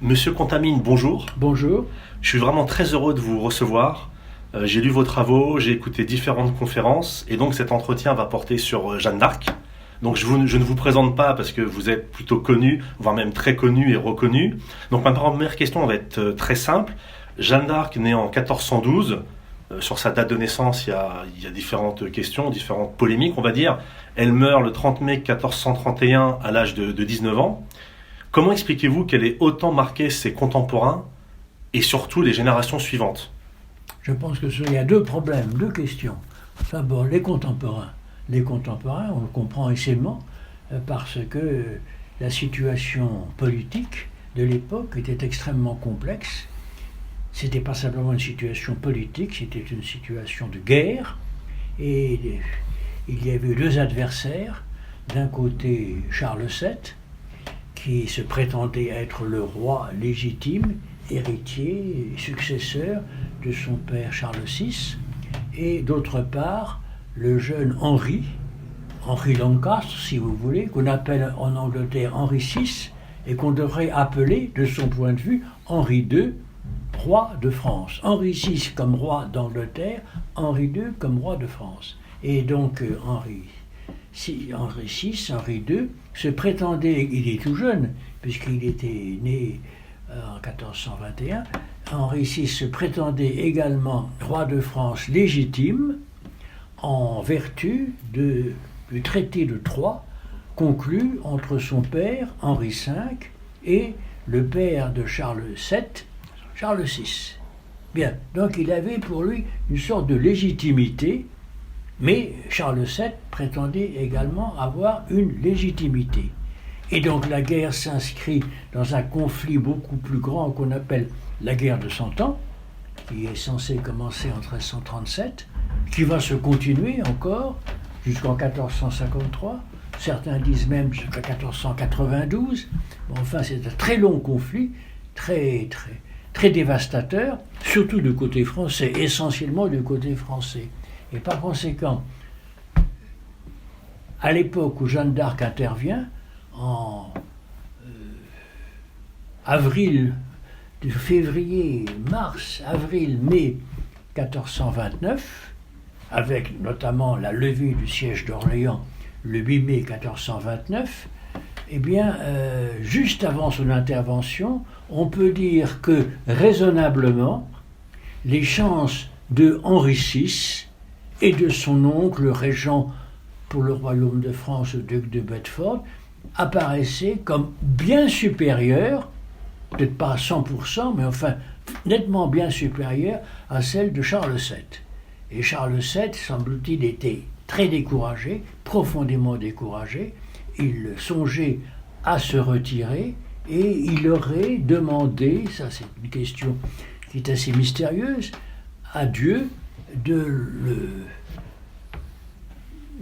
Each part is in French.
Monsieur Contamine, bonjour. Bonjour. Je suis vraiment très heureux de vous recevoir. J'ai lu vos travaux, j'ai écouté différentes conférences et donc cet entretien va porter sur Jeanne d'Arc. Donc je ne vous présente pas parce que vous êtes plutôt connu, voire même très connu et reconnu. Donc ma première question va être très simple. Jeanne d'Arc née en 1412. Sur sa date de naissance, il y a différentes questions, différentes polémiques, on va dire. Elle meurt le 30 mai 1431 à l'âge de 19 ans. Comment expliquez-vous qu'elle ait autant marqué ses contemporains et surtout les générations suivantes? Je pense qu'il y a deux problèmes, deux questions. D'abord, les contemporains. Les contemporains, on le comprend aisément, parce que la situation politique de l'époque était extrêmement complexe. C'était pas simplement une situation politique, c'était une situation de guerre. Et il y avait deux adversaires. D'un côté, Charles VII, qui se prétendait être le roi légitime, héritier, successeur de son père Charles VI, et d'autre part, le jeune Henri Lancaster, si vous voulez, qu'on appelle en Angleterre Henri VI, et qu'on devrait appeler, de son point de vue, Henri II, roi de France. Henri VI comme roi d'Angleterre, Henri II comme roi de France. Et donc Henri VI, Henri II, se prétendait, il est tout jeune, puisqu'il était né en 1421, Henri VI se prétendait également roi de France légitime en vertu du traité de Troyes conclu entre son père, Henri V, et le père de Charles VII, Charles VI. Bien, donc il avait pour lui une sorte de légitimité, mais Charles VII prétendait également avoir une légitimité. Et donc la guerre s'inscrit dans un conflit beaucoup plus grand qu'on appelle la guerre de 100 ans, qui est censée commencer en 1337, qui va se continuer encore jusqu'en 1453. Certains disent même jusqu'à 1492. Enfin, c'est un très long conflit, très dévastateur, surtout du côté français, essentiellement du côté français. Et par conséquent, à l'époque où Jeanne d'Arc intervient, en février, mars, avril, mai 1429, avec notamment la levée du siège d'Orléans le 8 mai 1429, eh bien, juste avant son intervention, on peut dire que, raisonnablement, les chances de Henri VI et de son oncle, le régent pour le royaume de France, le duc de Bedford, apparaissaient comme bien supérieures, peut-être pas à 100%, mais enfin nettement bien supérieures à celles de Charles VII. Et Charles VII, semble-t-il, était très découragé, profondément découragé. Il songeait à se retirer et il aurait demandé, ça c'est une question qui est assez mystérieuse, à Dieu de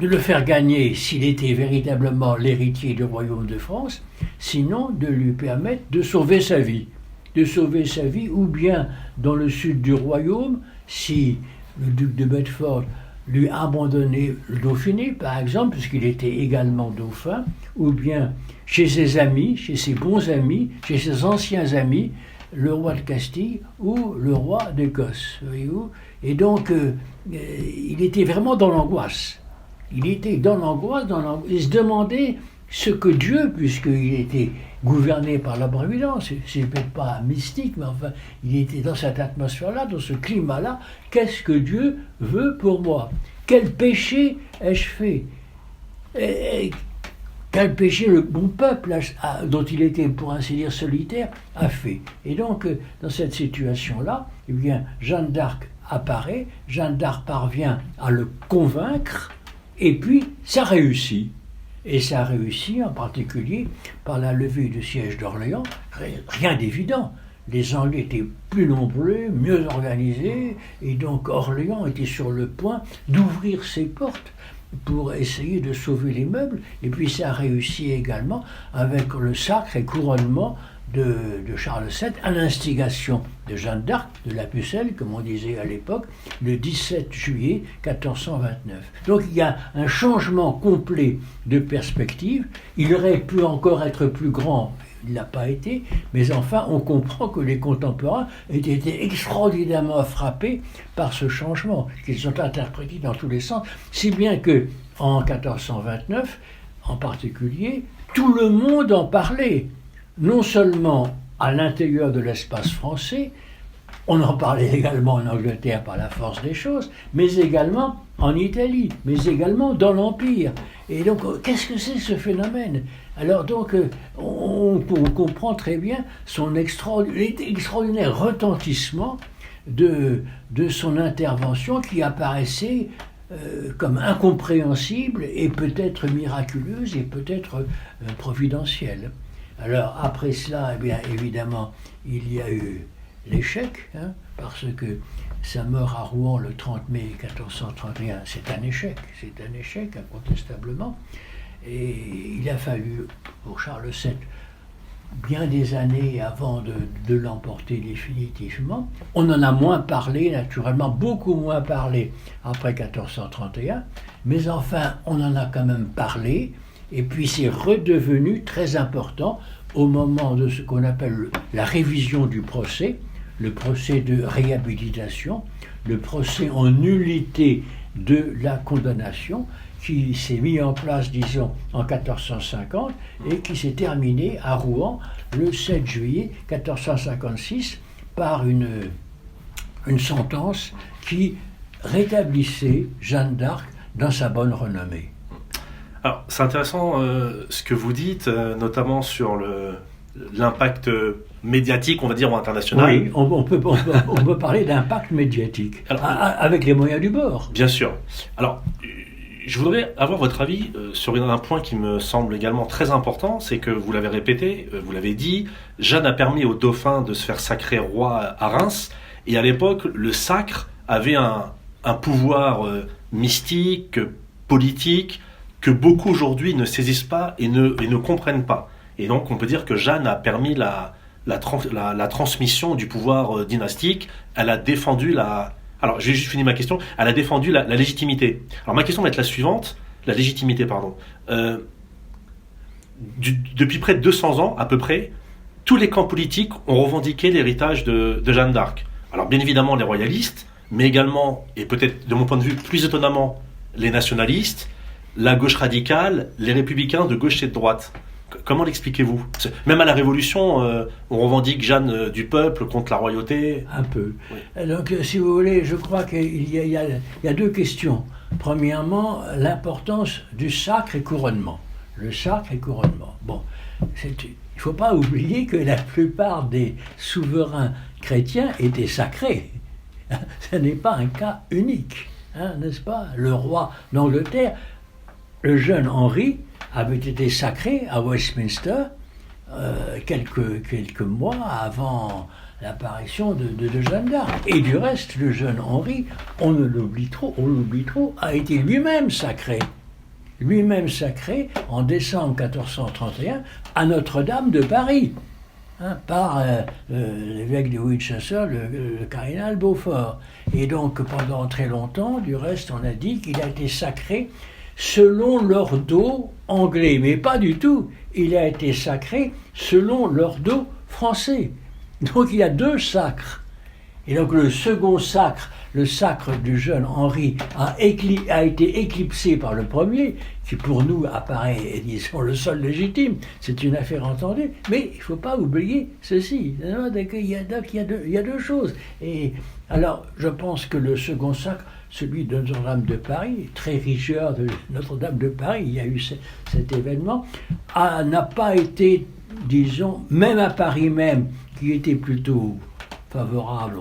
le faire gagner s'il était véritablement l'héritier du royaume de France, sinon de lui permettre de sauver sa vie. De sauver sa vie, ou bien dans le sud du royaume, si le duc de Bedford lui abandonnait le Dauphiné, par exemple, puisqu'il était également dauphin, ou bien chez ses amis, chez ses bons amis, chez ses anciens amis, le roi de Castille ou le roi d'Écosse. Voyez-vous ? Et donc, il était vraiment dans l'angoisse. Il était dans l'angoisse, il se demandait ce que Dieu, puisqu'il était gouverné par la providence, c'est peut-être pas mystique, mais enfin, il était dans cette atmosphère-là, dans ce climat-là, qu'est-ce que Dieu veut pour moi? Quel péché ai-je fait? Quel péché le bon peuple, dont il était, pour ainsi dire, solitaire, a fait? Et donc, dans cette situation-là, eh bien, Jeanne d'Arc apparaît, Jeanne d'Arc parvient à le convaincre, et puis, ça réussit. Et ça réussit en particulier par la levée du siège d'Orléans. Rien d'évident. Les Anglais étaient plus nombreux, mieux organisés, et donc Orléans était sur le point d'ouvrir ses portes pour essayer de sauver les meubles. Et puis ça a réussi également avec le sacre et couronnement de Charles VII à l'instigation de Jeanne d'Arc, de la Pucelle, comme on disait à l'époque, le 17 juillet 1429. Donc il y a un changement complet de perspective. Il aurait pu encore être plus grand, il n'a pas été, mais enfin, on comprend que les contemporains aient été extraordinairement frappés par ce changement, qu'ils ont interprété dans tous les sens, si bien que, en 1429, en particulier, tout le monde en parlait, non seulement à l'intérieur de l'espace français, on en parlait également en Angleterre par la force des choses, mais également en Italie, mais également dans l'Empire. Et donc, qu'est-ce que c'est ce phénomène? Alors donc, on comprend très bien son extraordinaire retentissement de son intervention qui apparaissait comme incompréhensible et peut-être miraculeuse et peut-être providentielle. Alors après cela, eh bien évidemment, il y a eu l'échec, parce que sa mort à Rouen le 30 mai 1431, c'est un échec incontestablement. Et il a fallu pour Charles VII bien des années avant de l'emporter définitivement. On en a moins parlé, naturellement, beaucoup moins parlé après 1431, mais enfin, on en a quand même parlé, et puis c'est redevenu très important au moment de ce qu'on appelle la révision du procès, le procès de réhabilitation, le procès en nullité de la condamnation, qui s'est mis en place, disons, en 1450 et qui s'est terminé à Rouen le 7 juillet 1456 par une sentence qui rétablissait Jeanne d'Arc dans sa bonne renommée. Alors, c'est intéressant ce que vous dites, notamment sur l'impact médiatique, on va dire, ou international. Oui, on peut parler d'impact médiatique, avec les moyens du bord. Bien sûr. Alors, je voudrais avoir votre avis sur un point qui me semble également très important, c'est que vous l'avez répété, vous l'avez dit, Jeanne a permis au dauphin de se faire sacrer roi à Reims, et à l'époque, le sacre avait un pouvoir mystique, politique, que beaucoup aujourd'hui ne saisissent pas et ne comprennent pas. Et donc, on peut dire que Jeanne a permis la transmission du pouvoir dynastique. Elle a défendu Alors, j'ai juste fini ma question. Elle a défendu la légitimité. Alors, ma question va être la suivante. La légitimité, pardon. Depuis près de 200 ans, à peu près, tous les camps politiques ont revendiqué l'héritage de Jeanne d'Arc. Alors, bien évidemment, les royalistes, mais également, et peut-être de mon point de vue plus étonnamment, les nationalistes, la gauche radicale, les républicains de gauche et de droite. Comment l'expliquez-vous? Même à la Révolution, on revendique Jeanne du peuple contre la royauté. Un peu. Oui. Donc, si vous voulez, je crois qu'il y a deux questions. Premièrement, l'importance du sacre et couronnement. Le sacre et couronnement. Bon, il ne faut pas oublier que la plupart des souverains chrétiens étaient sacrés. Ce n'est pas un cas unique, n'est-ce pas? Le roi d'Angleterre, le jeune Henri, avait été sacré à Westminster quelques mois avant l'apparition de Jeanne d'Arc. Et du reste, le jeune Henri, on l'oublie trop, a été lui-même sacré. Lui-même sacré en décembre 1431 à Notre-Dame de Paris, par l'évêque de Winchester, le cardinal Beaufort. Et donc, pendant très longtemps, du reste, on a dit qu'il a été sacré selon l'ordo anglais, mais pas du tout. Il a été sacré selon l'ordo français. Donc il y a deux sacres. Et donc le second sacre, le sacre du jeune Henri, a été éclipsé par le premier, qui pour nous apparaît, disons, le seul légitime. C'est une affaire entendue, mais il ne faut pas oublier ceci. Il y a deux choses. Et alors, je pense que le second sacre, celui de Notre-Dame de Paris, très rigueur de Notre-Dame de Paris, il y a eu cet événement, n'a pas été, disons, même à Paris même, qui était plutôt favorable,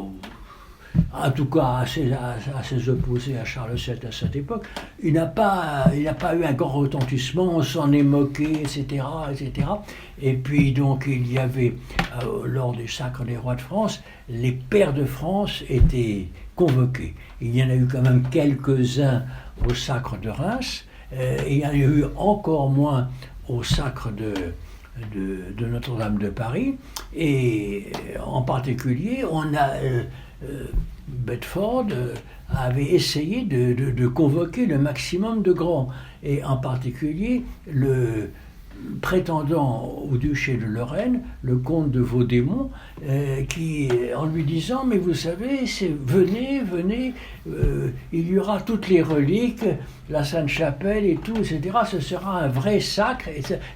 en tout cas assez opposé à Charles VII à cette époque, il n'a pas eu un grand retentissement, on s'en est moqué, etc., etc. Et puis donc il y avait, lors du sacre des rois de France, les pairs de France étaient convoqués. Il y en a eu quand même quelques-uns au sacre de Reims, et il y en a eu encore moins au sacre de Notre-Dame de Paris, et en particulier, on a Bedford avait essayé de convoquer le maximum de grands, et en particulier prétendant au duché de Lorraine, le comte de Vaudémont, qui, en lui disant, mais vous savez, venez, il y aura toutes les reliques, la Sainte-Chapelle et tout, etc. Ce sera un vrai sacre.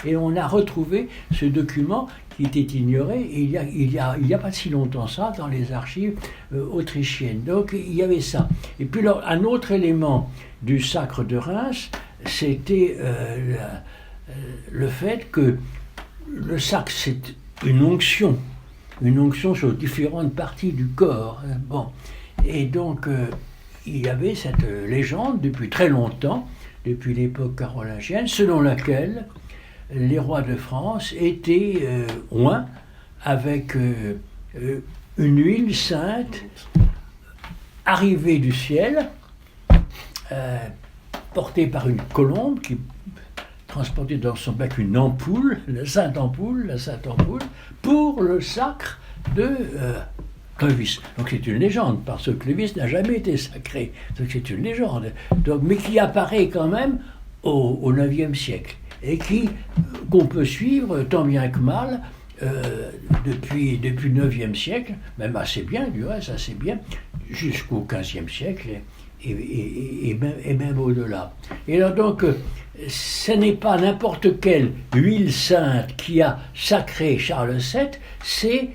Et on a retrouvé ce document qui était ignoré il y a pas si longtemps ça dans les archives autrichiennes. Donc il y avait ça. Et puis un autre élément du sacre de Reims, c'était le fait que le sacre, c'est une onction sur différentes parties du corps. Bon. Et donc, il y avait cette légende depuis très longtemps, depuis l'époque carolingienne, selon laquelle les rois de France étaient oints avec une huile sainte arrivée du ciel, portée par une colombe qui transportait dans son bec une ampoule, la sainte ampoule, pour le sacre de Clovis. Donc c'est une légende, parce que Clovis n'a jamais été sacré. Donc c'est une légende. Donc, mais qui apparaît quand même au IXe siècle. Et qu'on peut suivre tant bien que mal depuis le IXe siècle, même assez bien, du reste, assez bien, jusqu'au XVe siècle. Et même au-delà. Et alors donc, ce n'est pas n'importe quelle huile sainte qui a sacré Charles VII, c'est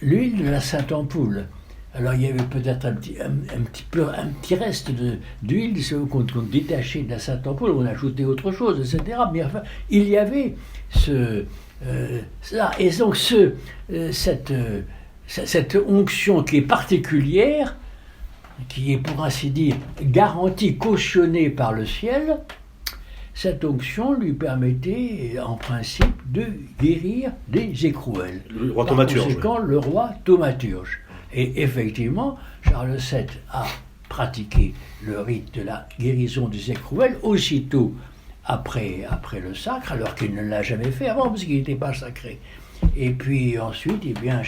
l'huile de la Sainte Ampoule. Alors il y avait peut-être un petit reste d'huile qu'on détachait de la Sainte Ampoule, on ajoutait autre chose, etc. Mais enfin, il y avait ça. Et donc cette onction qui est particulière, qui est pour ainsi dire garantie, cautionnée par le ciel, cette onction lui permettait en principe de guérir des écrouelles. Le roi thaumaturge. Par conséquent, le roi thaumaturge. Et effectivement, Charles VII a pratiqué le rite de la guérison des écrouelles aussitôt après le sacre, alors qu'il ne l'a jamais fait avant, parce qu'il n'était pas sacré. Et puis ensuite, eh bien,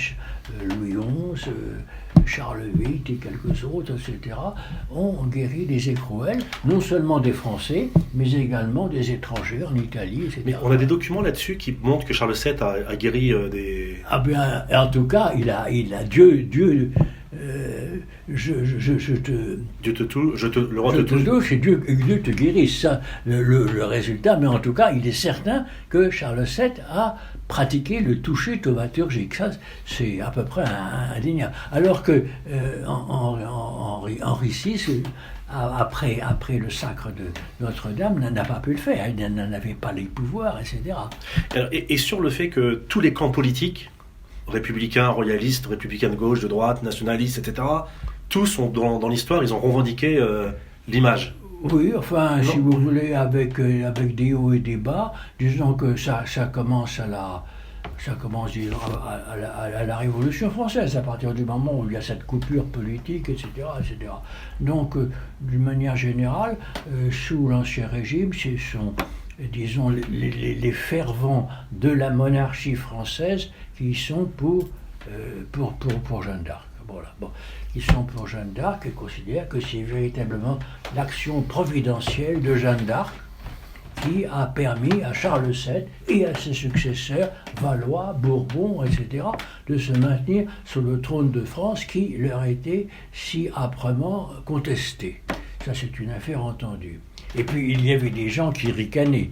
Louis XI, Charles VIII et quelques autres, etc., ont guéri des écrouelles, non seulement des Français, mais également des étrangers en Italie, etc. Mais on a des documents là-dessus qui montrent que Charles VII a guéri des... Ah bien, en tout cas, il a Dieu, le roi te touche. Et Dieu te guérisse. Ça, le résultat, mais en tout cas, il est certain que Charles VII a pratiqué le toucher thaumaturgique. Ça, c'est à peu près indéniable. Alors que Henri VI, après le sacre de Notre-Dame, n'a pas pu le faire. Il n'en avait pas les pouvoirs, etc. Alors, et sur le fait que tous les camps politiques, républicains, royalistes, républicains de gauche, de droite, nationalistes, etc., tous dans l'histoire, ils ont revendiqué l'image. Oui, enfin, non. Si vous voulez, avec des hauts et des bas, disons que ça commence à la Révolution française, à partir du moment où il y a cette coupure politique, etc. etc. Donc, d'une manière générale, sous l'Ancien Régime, ce sont, disons, les fervents de la monarchie française qui sont pour Jeanne d'Arc. Voilà. Bon. Ils sont pour Jeanne d'Arc et considèrent que c'est véritablement l'action providentielle de Jeanne d'Arc qui a permis à Charles VII et à ses successeurs, Valois, Bourbon, etc., de se maintenir sur le trône de France qui leur était si âprement contesté. Ça, c'est une affaire entendue. Et puis, il y avait des gens qui ricanaient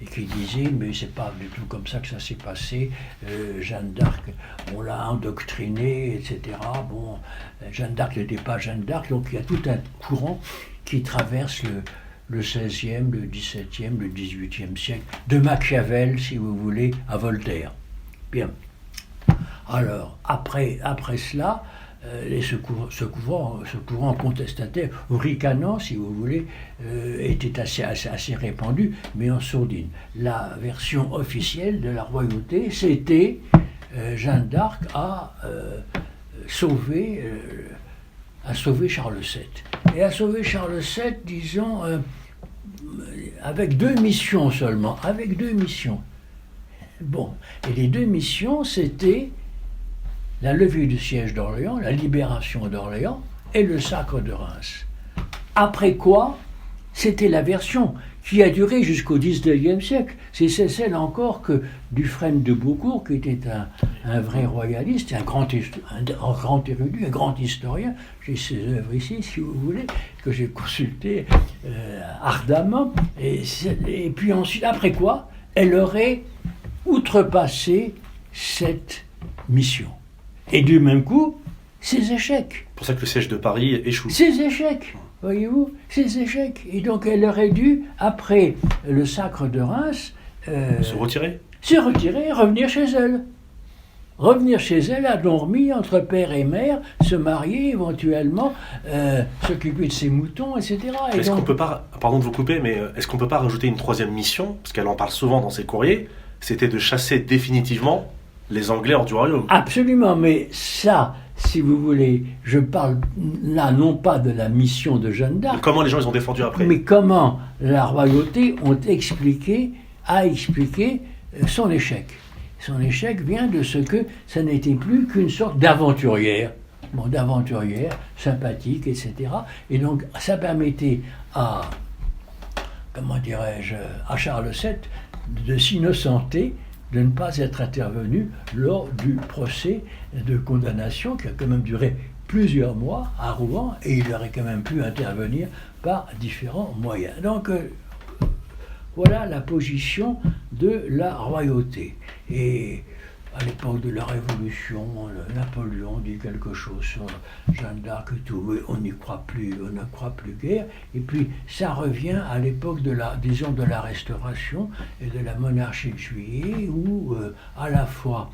et qui disaient, mais c'est pas du tout comme ça que ça s'est passé, Jeanne d'Arc, on l'a endoctrinée, etc. Bon, Jeanne d'Arc n'était pas Jeanne d'Arc, donc il y a tout un courant qui traverse le XVIe, le XVIIe, le XVIIIe siècle, de Machiavel, si vous voulez, à Voltaire. Bien. Alors, après cela, ce courant contestataire, ou ricanant, si vous voulez, était assez répandu, mais en sourdine. La version officielle de la royauté, c'était Jeanne d'Arc a sauvé Charles VII. Et a sauvé Charles VII, disons, avec 2 missions seulement, avec 2 missions. Bon, et les 2 missions, c'était la levée du siège d'Orléans, la libération d'Orléans et le sacre de Reims. Après quoi, c'était la version qui a duré jusqu'au XIXe siècle. C'est celle encore que Dufresne de Beaucourt, qui était un vrai royaliste, un grand érudit, un grand historien, j'ai ses œuvres ici, si vous voulez, que j'ai consulté ardemment, et puis ensuite, après quoi, elle aurait outrepassé cette mission. Et du même coup, ses échecs. C'est pour ça que le siège de Paris échoue. Ses échecs, voyez-vous, ses échecs. Et donc elle aurait dû, après le sacre de Reims, se retirer, revenir chez elle. Revenir chez elle, à dormir entre père et mère, se marier éventuellement, s'occuper de ses moutons, etc. Est-ce qu'on peut pas, pardon de vous couper, mais est-ce qu'on peut pas rajouter une troisième mission, parce qu'elle en parle souvent dans ses courriers, c'était de chasser définitivement les Anglais hors du royaume. Absolument, mais ça, si vous voulez, je parle là non pas de la mission de Jeanne d'Arc. Mais comment les gens les ont défendus après? Mais comment la royauté a expliqué son échec. Son échec vient de ce que ça n'était plus qu'une sorte d'aventurière. Bon, d'aventurière, sympathique, etc. Et donc, ça permettait à Charles VII de s'innocenter, de ne pas être intervenu lors du procès de condamnation qui a quand même duré plusieurs mois à Rouen, et il aurait quand même pu intervenir par différents moyens. Donc voilà la position de la royauté. Et à l'époque de la Révolution, Napoléon dit quelque chose sur Jeanne d'Arc et tout, mais on n'y croit plus, on ne croit plus guère. Et puis ça revient à l'époque de la Restauration et de la monarchie de Juillet, où à la fois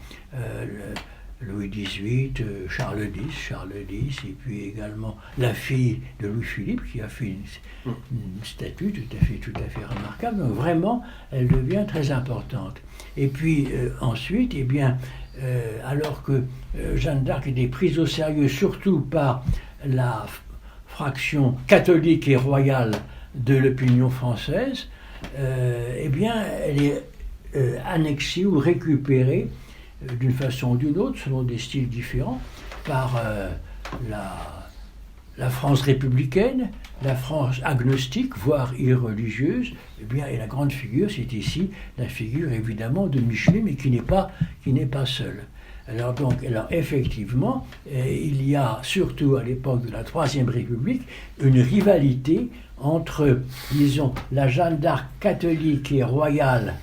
Louis XVIII, Charles X, et puis également la fille de Louis-Philippe, qui a fait une statue tout à fait remarquable. Donc vraiment, elle devient très importante. Et puis ensuite, eh bien, alors que Jeanne d'Arc était prise au sérieux, surtout par la fraction catholique et royale de l'opinion française, eh bien, elle est annexée ou récupérée d'une façon ou d'une autre, selon des styles différents, par la France républicaine, la France agnostique, voire irreligieuse. Eh bien, et la grande figure, c'est ici la figure évidemment de Michelet, mais qui n'est pas seule. Alors effectivement, il y a surtout à l'époque de la Troisième République une rivalité entre, disons, la Jeanne d'Arc catholique et royale,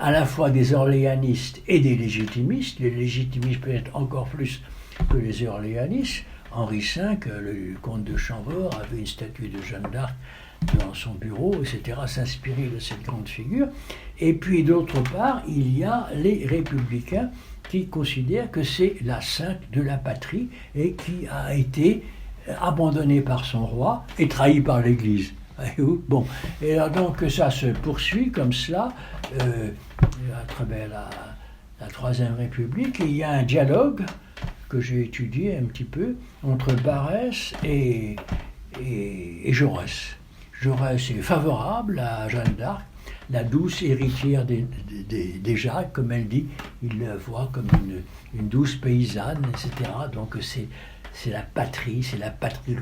à la fois des orléanistes et des légitimistes. Les légitimistes peut-être encore plus que les orléanistes. Henri V, le comte de Chambord, avait une statue de Jeanne d'Arc dans son bureau, etc., s'inspirer de cette grande figure. Et puis d'autre part, il y a les républicains qui considèrent que c'est la sainte de la patrie et qui a été abandonnée par son roi et trahie par l'Église. Bon, et alors donc ça se poursuit comme cela à travers la Troisième République, et il y a un dialogue que j'ai étudié un petit peu entre Barrès et Jaurès. Jaurès est favorable à Jeanne d'Arc, la douce héritière des Jacques, comme elle dit, il la voit comme une douce paysanne, etc. Donc c'est la patrie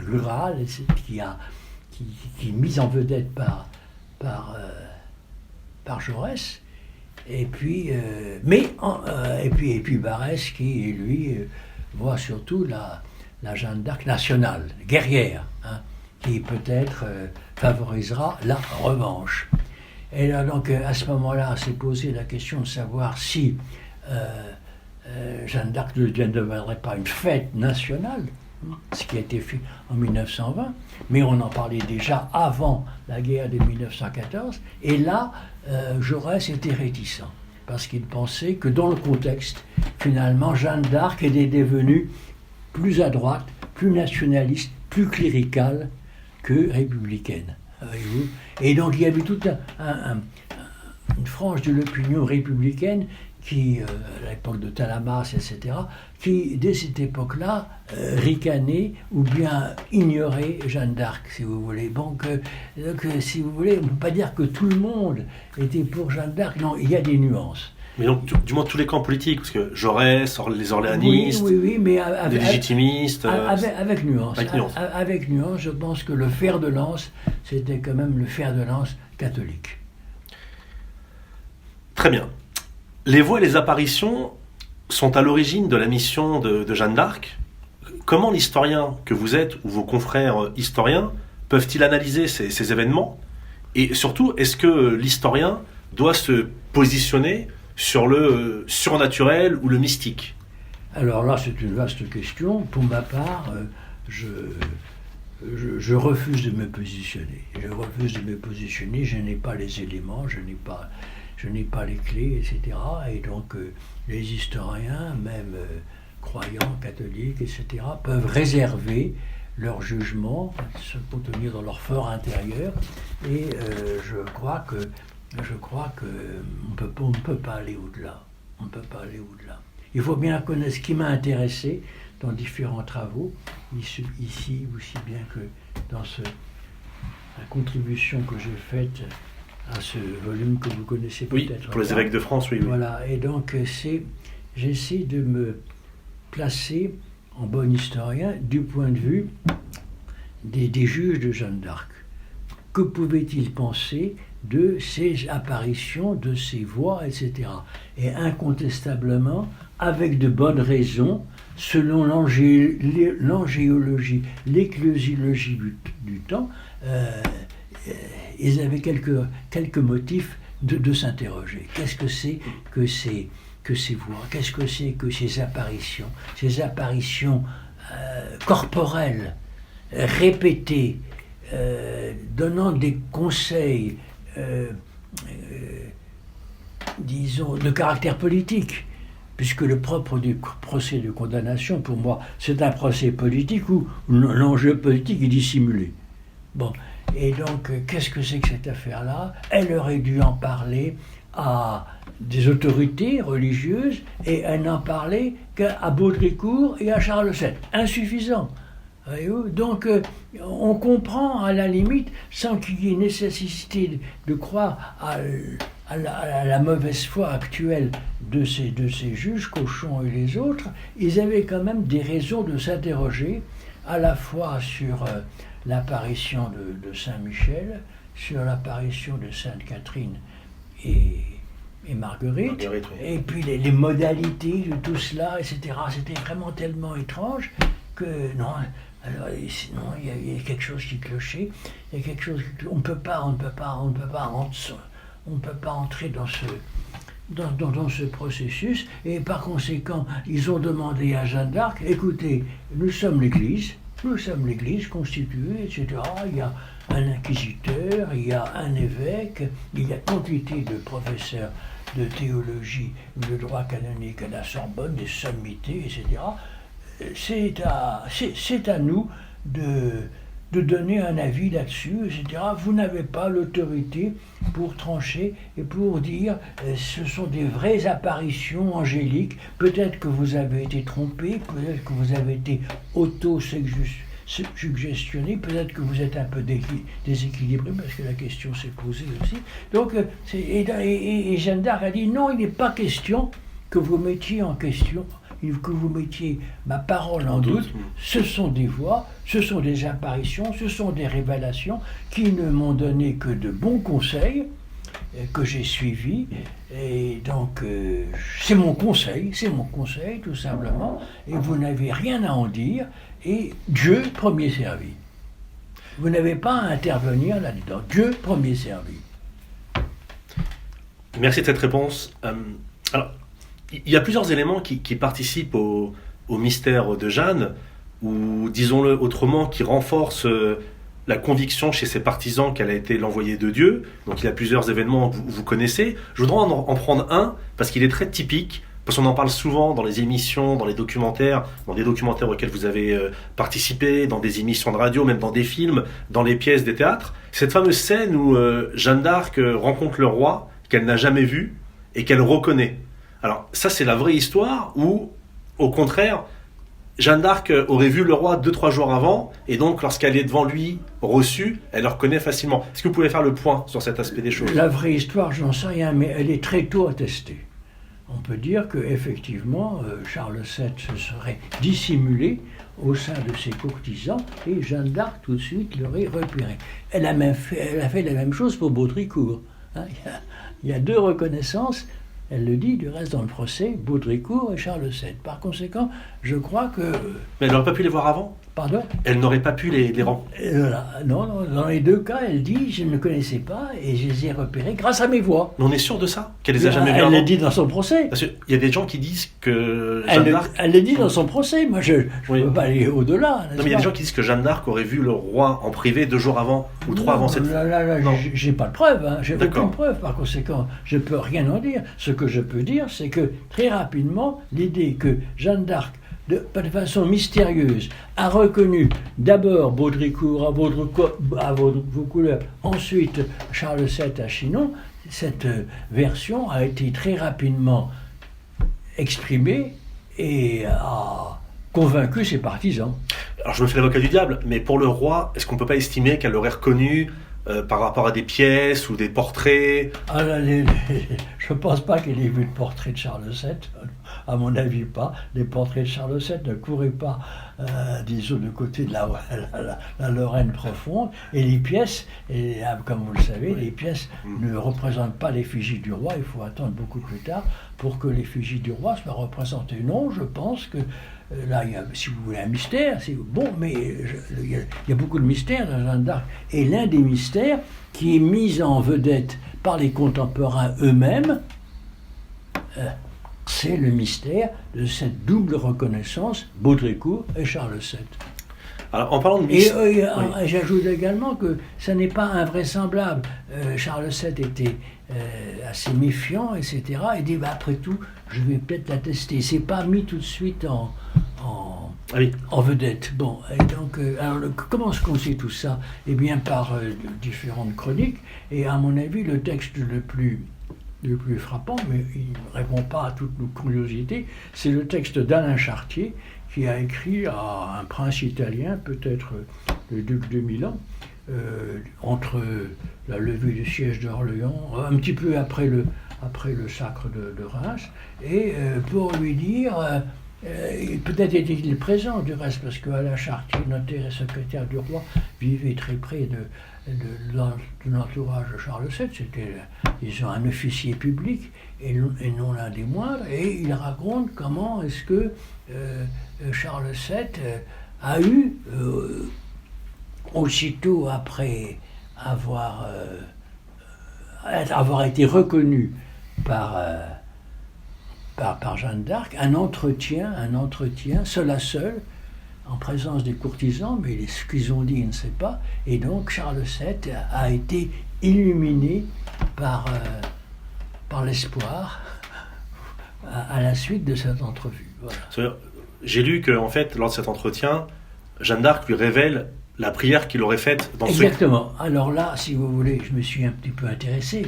rurale qui est mise en vedette par Jaurès. Et puis Barrès qui, lui, voit surtout la Jeanne d'Arc nationale, guerrière, hein, qui peut-être favorisera la revanche. Et là, donc, à ce moment-là, s'est posé la question de savoir si Jeanne d'Arc ne deviendrait pas une fête nationale, ce qui a été fait en 1920, mais on en parlait déjà avant la guerre de 1914, et là, Jaurès était réticent, parce qu'il pensait que dans le contexte, finalement, Jeanne d'Arc était devenue plus à droite, plus nationaliste, plus cléricale que républicaine. Voyez-vous ? Et donc il y avait toute une frange de l'opinion républicaine qui, à l'époque de Talamas, etc., qui, dès cette époque-là, ricanait ou bien ignorait Jeanne d'Arc, si vous voulez. Donc, si vous voulez, on ne peut pas dire que tout le monde était pour Jeanne d'Arc. Non, il y a des nuances. Mais donc, du moins tous les camps politiques, parce que Jaurès, les orléanistes, oui, mais les légitimistes... avec nuance. Avec nuance. Avec nuance, je pense que le fer de lance, c'était quand même le fer de lance catholique. Très bien. Les voix et les apparitions sont à l'origine de la mission de Jeanne d'Arc. Comment l'historien que vous êtes, ou vos confrères historiens, peuvent-ils analyser ces événements? Et surtout, est-ce que l'historien doit se positionner sur le surnaturel ou le mystique? Alors là, c'est une vaste question. Pour ma part, je refuse de me positionner. Je refuse de me positionner. Je n'ai pas les éléments, je n'ai pas les clés, etc. Et donc, les historiens, même croyants, catholiques, etc., peuvent réserver leur jugement, se contenir dans leur fort intérieur. Et je crois que on ne peut pas aller au-delà. On ne peut pas aller au-delà. Il faut bien connaître ce qui m'a intéressé dans différents travaux, ici aussi bien que dans la contribution que j'ai faite à ce volume que vous connaissez peut-être. Oui, pour les évêques de France, oui. Voilà, et donc j'essaie de me placer en bon historien du point de vue des juges de Jeanne d'Arc. Que pouvaient-ils penser de ces apparitions, de ces voix, etc. Et incontestablement, avec de bonnes raisons, selon l'angéologie, l'éclésiologie du temps, ils avaient quelques motifs de s'interroger. Qu'est-ce que c'est que ces voix? Qu'est-ce que c'est que ces apparitions? Ces apparitions corporelles, répétées, donnant des conseils, disons, de caractère politique, puisque le propre du procès de condamnation, pour moi, c'est un procès politique où l'enjeu politique est dissimulé. Bon, et donc, qu'est-ce que c'est que cette affaire-là? Elle aurait dû en parler à des autorités religieuses, et elle n'en parlait qu'à Baudricourt et à Charles VII. Insuffisant. Donc, on comprend à la limite, sans qu'il y ait nécessité de croire à la mauvaise foi actuelle de ces juges, Cauchon et les autres, ils avaient quand même des raisons de s'interroger à la fois sur l'apparition de Saint-Michel, sur l'apparition de Sainte-Catherine et Marguerite, oui. Et puis les modalités de tout cela, etc. C'était vraiment tellement étrange que non. Alors, sinon, il y a quelque chose qui clochait. Il y a quelque chose. On ne peut pas entrer dans ce processus. Et par conséquent, ils ont demandé à Jeanne d'Arc, écoutez, nous sommes l'Église constituée, etc. Il y a un inquisiteur, il y a un évêque, il y a quantité de professeurs de théologie ou de droit canonique à la Sorbonne, des sommités, etc. C'est à nous de donner un avis là-dessus, etc. Vous n'avez pas l'autorité pour trancher et pour dire ce sont des vraies apparitions angéliques. Peut-être que vous avez été trompé, peut-être que vous avez été auto-suggestionné, peut-être que vous êtes un peu déséquilibré, parce que la question s'est posée aussi. Donc, et Jeanne d'Arc a dit non, il n'est pas question que vous mettiez en question, que vous mettiez ma parole en doute. Ce sont des voix, ce sont des apparitions, ce sont des révélations qui ne m'ont donné que de bons conseils que j'ai suivis. Et donc, c'est mon conseil tout simplement, et vous n'avez rien à en dire, et Dieu premier servi. Vous n'avez pas à intervenir là-dedans. Dieu premier servi. Merci de cette réponse. Alors, il y a plusieurs éléments qui participent au mystère de Jeanne, ou disons-le autrement, qui renforcent la conviction chez ses partisans qu'elle a été l'envoyée de Dieu. Donc il y a plusieurs événements que vous connaissez. Je voudrais en prendre un, parce qu'il est très typique, parce qu'on en parle souvent dans les émissions, dans les documentaires, dans des documentaires auxquels vous avez participé, dans des émissions de radio, même dans des films, dans les pièces des théâtres. Cette fameuse scène où Jeanne d'Arc rencontre le roi qu'elle n'a jamais vu et qu'elle reconnaît. Alors ça, c'est la vraie histoire, où au contraire, Jeanne d'Arc aurait vu le roi 2-3 jours avant, et donc lorsqu'elle est devant lui reçue, elle le reconnaît facilement. Est-ce que vous pouvez faire le point sur cet aspect des choses? La vraie histoire, j'en sais rien, mais elle est très tôt attestée. on peut dire qu'effectivement, Charles VII se serait dissimulé au sein de ses courtisans et Jeanne d'Arc tout de suite l'aurait repéré. Elle a fait la même chose pour Baudricourt. Hein. Il y a deux reconnaissances, elle le dit du reste dans le procès, Baudricourt et Charles VII. Par conséquent, je crois que... Mais elle n'aurait pas pu les voir avant ? Pardon ? Elle n'aurait pas pu les rencontrer. Non, dans les deux cas, elle dit, je ne connaissais pas et je les ai repérés grâce à mes voix. Mais on est sûr de ça ? Qu'elle les a jamais vus Elle avant ? le dit dans son procès. Parce qu'il y a des gens qui disent que Jeanne d'Arc... Elle le dit dans son procès. Moi, je ne peux pas aller au-delà. Non, mais il y a des gens qui disent que Jeanne d'Arc aurait vu le roi en privé 2 jours avant ou 3 avant cette... Non, j'ai pas de preuve. Hein. J'ai D'accord. aucune preuve. Par conséquent, je ne peux rien en dire. Ce que je peux dire, c'est que très rapidement, l'idée que Jeanne d'Arc, de façon mystérieuse, a reconnu d'abord Baudricourt à Vaucouleurs, ensuite Charles VII à Chinon, cette version a été très rapidement exprimée et a convaincu ses partisans. Alors je me fais l'avocat du diable, mais pour le roi, est-ce qu'on ne peut pas estimer qu'elle l'aurait reconnu par rapport à des pièces ou des portraits ? Je ne pense pas qu'elle ait vu de portrait de Charles VII, à mon avis pas. Les portraits de Charles VII ne couraient pas, disons, du côté de la Lorraine profonde. Et les pièces, comme vous le savez, les pièces ne représentent pas l'effigie du roi. Il faut attendre beaucoup plus tard pour que l'effigie du roi soit représentée. Non, je pense que là, il y a, si vous voulez, un mystère. Bon, mais il y a beaucoup de mystères dans Jeanne d'Arc. Et l'un des mystères qui est mis en vedette par les contemporains eux-mêmes, c'est le mystère de cette double reconnaissance, Baudricourt et Charles VII. Alors, en parlant de mystère... Et j'ajoute également que ça n'est pas invraisemblable. Charles VII était assez méfiant, etc. Et dit, après tout, je vais peut-être la tester. C'est pas mis tout de suite en vedette. Bon, et donc, alors, comment est-ce qu'on sait tout ça ? Eh bien, par différentes chroniques. Et à mon avis, le texte le plus frappant, mais il ne répond pas à toutes nos curiosités, c'est le texte d'Alain Chartier, qui a écrit à un prince italien, peut-être le duc de Milan, entre la levée du siège d'Orléans, un petit peu après le sacre de Reims, et pour lui dire, peut-être était-il présent du reste, parce qu'Alain Chartier, notaire et secrétaire du roi, vivait très près de l'entourage de Charles VII, c'était, disons, un officier public, et non l'un des moindres, et il raconte comment est-ce que Charles VII a eu, aussitôt après avoir été reconnu par Jeanne d'Arc, un entretien, seul à seul, en présence des courtisans, mais ce qu'ils ont dit, il ne sait pas, et donc Charles VII a été illuminé par l'espoir à la suite de cette entrevue. Voilà. J'ai lu qu'en fait, lors de cet entretien, Jeanne d'Arc lui révèle la prière qu'il aurait faite dans Exactement. Alors là, si vous voulez, je me suis un petit peu intéressé.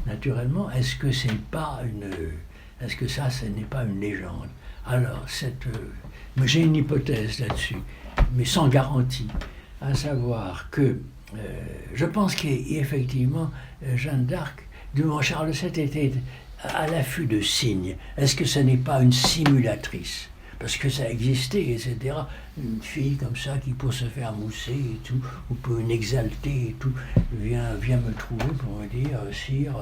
Naturellement, est-ce que ça, ce n'est pas une légende ? Alors, j'ai une hypothèse là-dessus, mais sans garantie, à savoir que je pense qu'effectivement, Jeanne d'Arc, devant Charles VII, était à l'affût de signes. Est-ce que ce n'est pas une simulatrice ? Parce que ça existait, etc. Une fille comme ça qui, pour se faire mousser et tout, ou pour une exalter et tout, vient me trouver pour me dire, sire,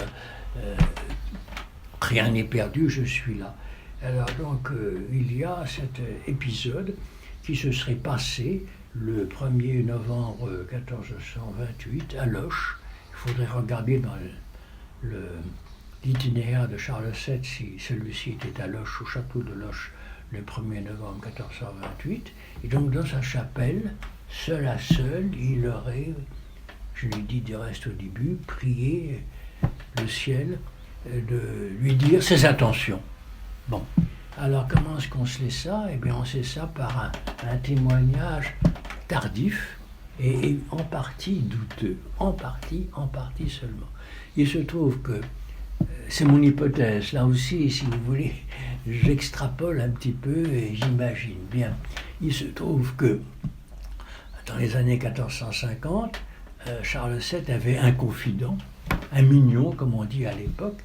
rien n'est perdu, je suis là. Alors donc, il y a cet épisode qui se serait passé le 1er novembre 1428 à Loches. Il faudrait regarder dans l'itinéraire de Charles VII si celui-ci était à Loches, au château de Loches, le 1er novembre 1428. Et donc dans sa chapelle, seul à seul, il aurait, je l'ai dit du reste au début, prié le ciel de lui dire ses intentions. Bon, alors comment est-ce qu'on sait ça ? Eh bien on sait ça par un témoignage tardif et en partie douteux, en partie seulement. Il se trouve que, c'est mon hypothèse, là aussi, si vous voulez, j'extrapole un petit peu et j'imagine bien. Il se trouve que, dans les années 1450, Charles VII avait un confident, un mignon, comme on dit à l'époque,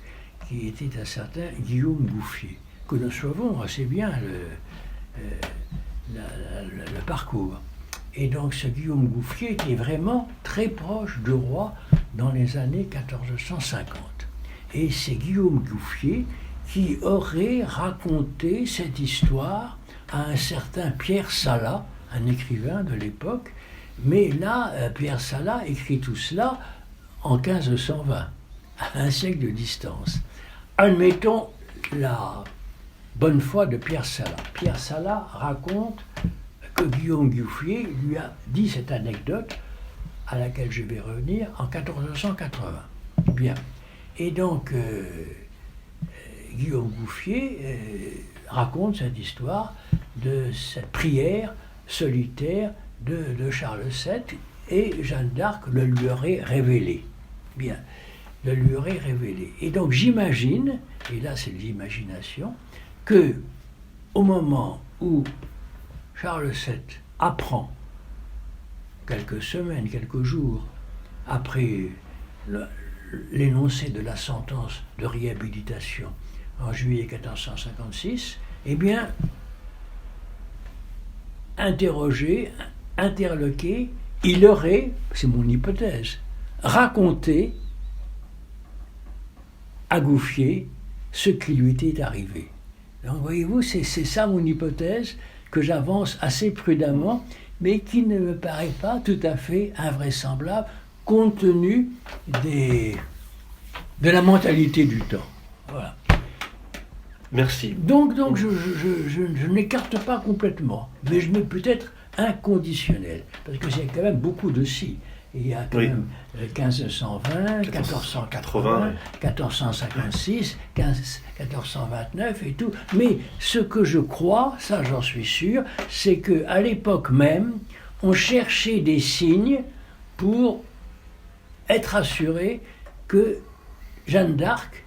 qui était un certain Guillaume Gouffier, que nous savons assez bien le parcours. Et donc ce Guillaume Gouffier était vraiment très proche du roi dans les années 1450. Et c'est Guillaume Gouffier qui aurait raconté cette histoire à un certain Pierre Salat, un écrivain de l'époque. Mais là, Pierre Salat écrit tout cela en 1520, à un siècle de distance. Admettons la bonne foi de Pierre Salat. Pierre Salat raconte que Guillaume Gouffier lui a dit cette anecdote, à laquelle je vais revenir, en 1480. Bien. Et donc, Guillaume Gouffier raconte cette histoire de cette prière solitaire de Charles VII, et Jeanne d'Arc le lui aurait révélé. Bien, le lui aurait révélé. Et donc j'imagine, et là c'est de l'imagination, que au moment où Charles VII apprend, quelques semaines, quelques jours après l'énoncé de la sentence de réhabilitation en juillet 1456, eh bien, interrogé, interloqué, il aurait, c'est mon hypothèse, raconté à Gouffier ce qui lui était arrivé. Donc voyez-vous, c'est ça mon hypothèse que j'avance assez prudemment, mais qui ne me paraît pas tout à fait invraisemblable compte tenu de la mentalité du temps. Voilà. Merci. Donc je n'écarte pas complètement, mais je mets peut-être inconditionnel, parce que c'est quand même beaucoup de si. Il y a quand même 1520, 1480, 1456, 1429 et tout. Mais ce que je crois, ça j'en suis sûr, c'est qu'à l'époque même, on cherchait des signes pour être assuré que Jeanne d'Arc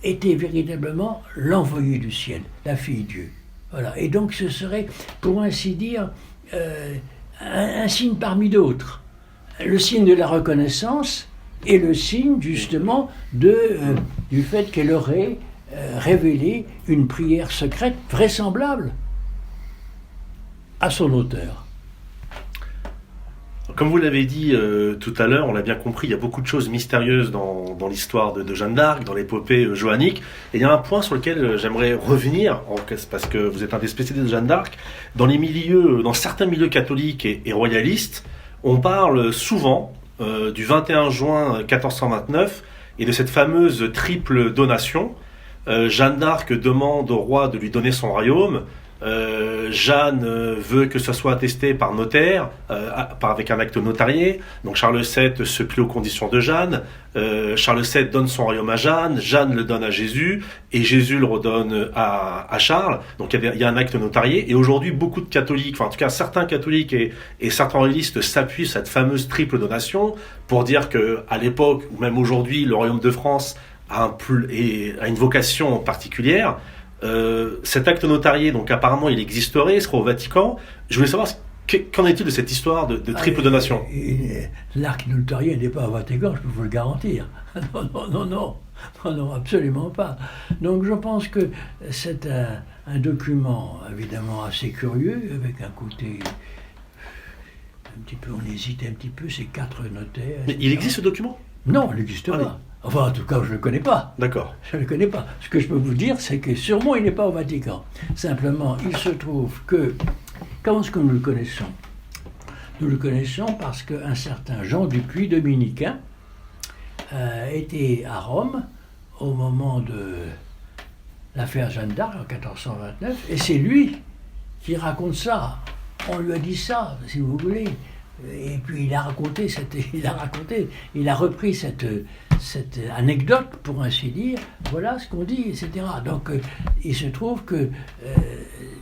était véritablement l'envoyée du ciel, la fille Dieu. Voilà. Et donc ce serait, pour ainsi dire, un signe parmi d'autres. Le signe de la reconnaissance et le signe justement du fait qu'elle aurait révélé une prière secrète vraisemblable à son auteur. Comme vous l'avez dit tout à l'heure, on l'a bien compris, il y a beaucoup de choses mystérieuses dans l'histoire de Jeanne d'Arc, dans l'épopée joannique. Et il y a un point sur lequel j'aimerais revenir, parce que vous êtes un des spécialistes de Jeanne d'Arc. Dans certains milieux catholiques et royalistes, on parle souvent du 21 juin 1429 et de cette fameuse triple donation. Jeanne d'Arc demande au roi de lui donner son royaume. Jeanne veut que ce soit attesté par notaire, avec un acte notarié. Donc Charles VII se plie aux conditions de Jeanne. Charles VII donne son royaume à Jeanne. Jeanne le donne à Jésus et Jésus le redonne à Charles. Donc il y a un acte notarié. Et aujourd'hui, beaucoup de catholiques, enfin en tout cas certains catholiques et certains royalistes s'appuient sur cette fameuse triple donation pour dire que à l'époque ou même aujourd'hui, le royaume de France a une vocation particulière. Cet acte notarié, donc apparemment il existerait, il serait au Vatican. Je voulais savoir qu'en est-il de cette histoire de triple donation. L'acte notarié n'est pas au Vatican, je peux vous le garantir. Non, absolument pas. Donc je pense que c'est un document évidemment assez curieux, avec un côté un petit peu, on hésite un petit peu, c'est 4 notaires. Mais il existe ce document ? Non, il n'existe pas. Oui. Enfin, en tout cas, je ne le connais pas. D'accord. Je ne le connais pas. Ce que je peux vous dire, c'est que sûrement, il n'est pas au Vatican. Simplement, il se trouve que... Comment est-ce que nous le connaissons ? Nous le connaissons parce qu'un certain Jean Dupuy, dominicain, était à Rome au moment de l'affaire Jeanne d'Arc en 1429, et c'est lui qui raconte ça. On lui a dit ça, si vous voulez. Et puis il a repris cette anecdote, pour ainsi dire, voilà ce qu'on dit, etc. Donc il se trouve que,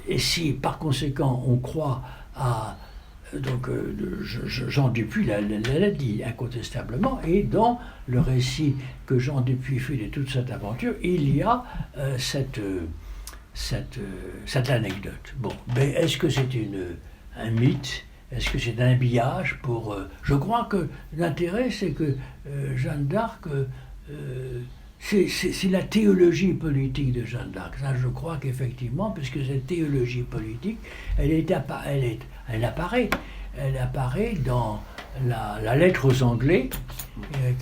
et si par conséquent on croit à, Jean Dupuy l'a dit incontestablement, et dans le récit que Jean Dupuy fait de toute cette aventure, il y a cette anecdote. Bon, mais est-ce que c'est un mythe ? Est-ce que c'est un habillage pour... Je crois que l'intérêt, c'est que Jeanne d'Arc C'est la théologie politique de Jeanne d'Arc. Ça, je crois qu'effectivement, puisque cette théologie politique, elle apparaît dans la lettre aux Anglais,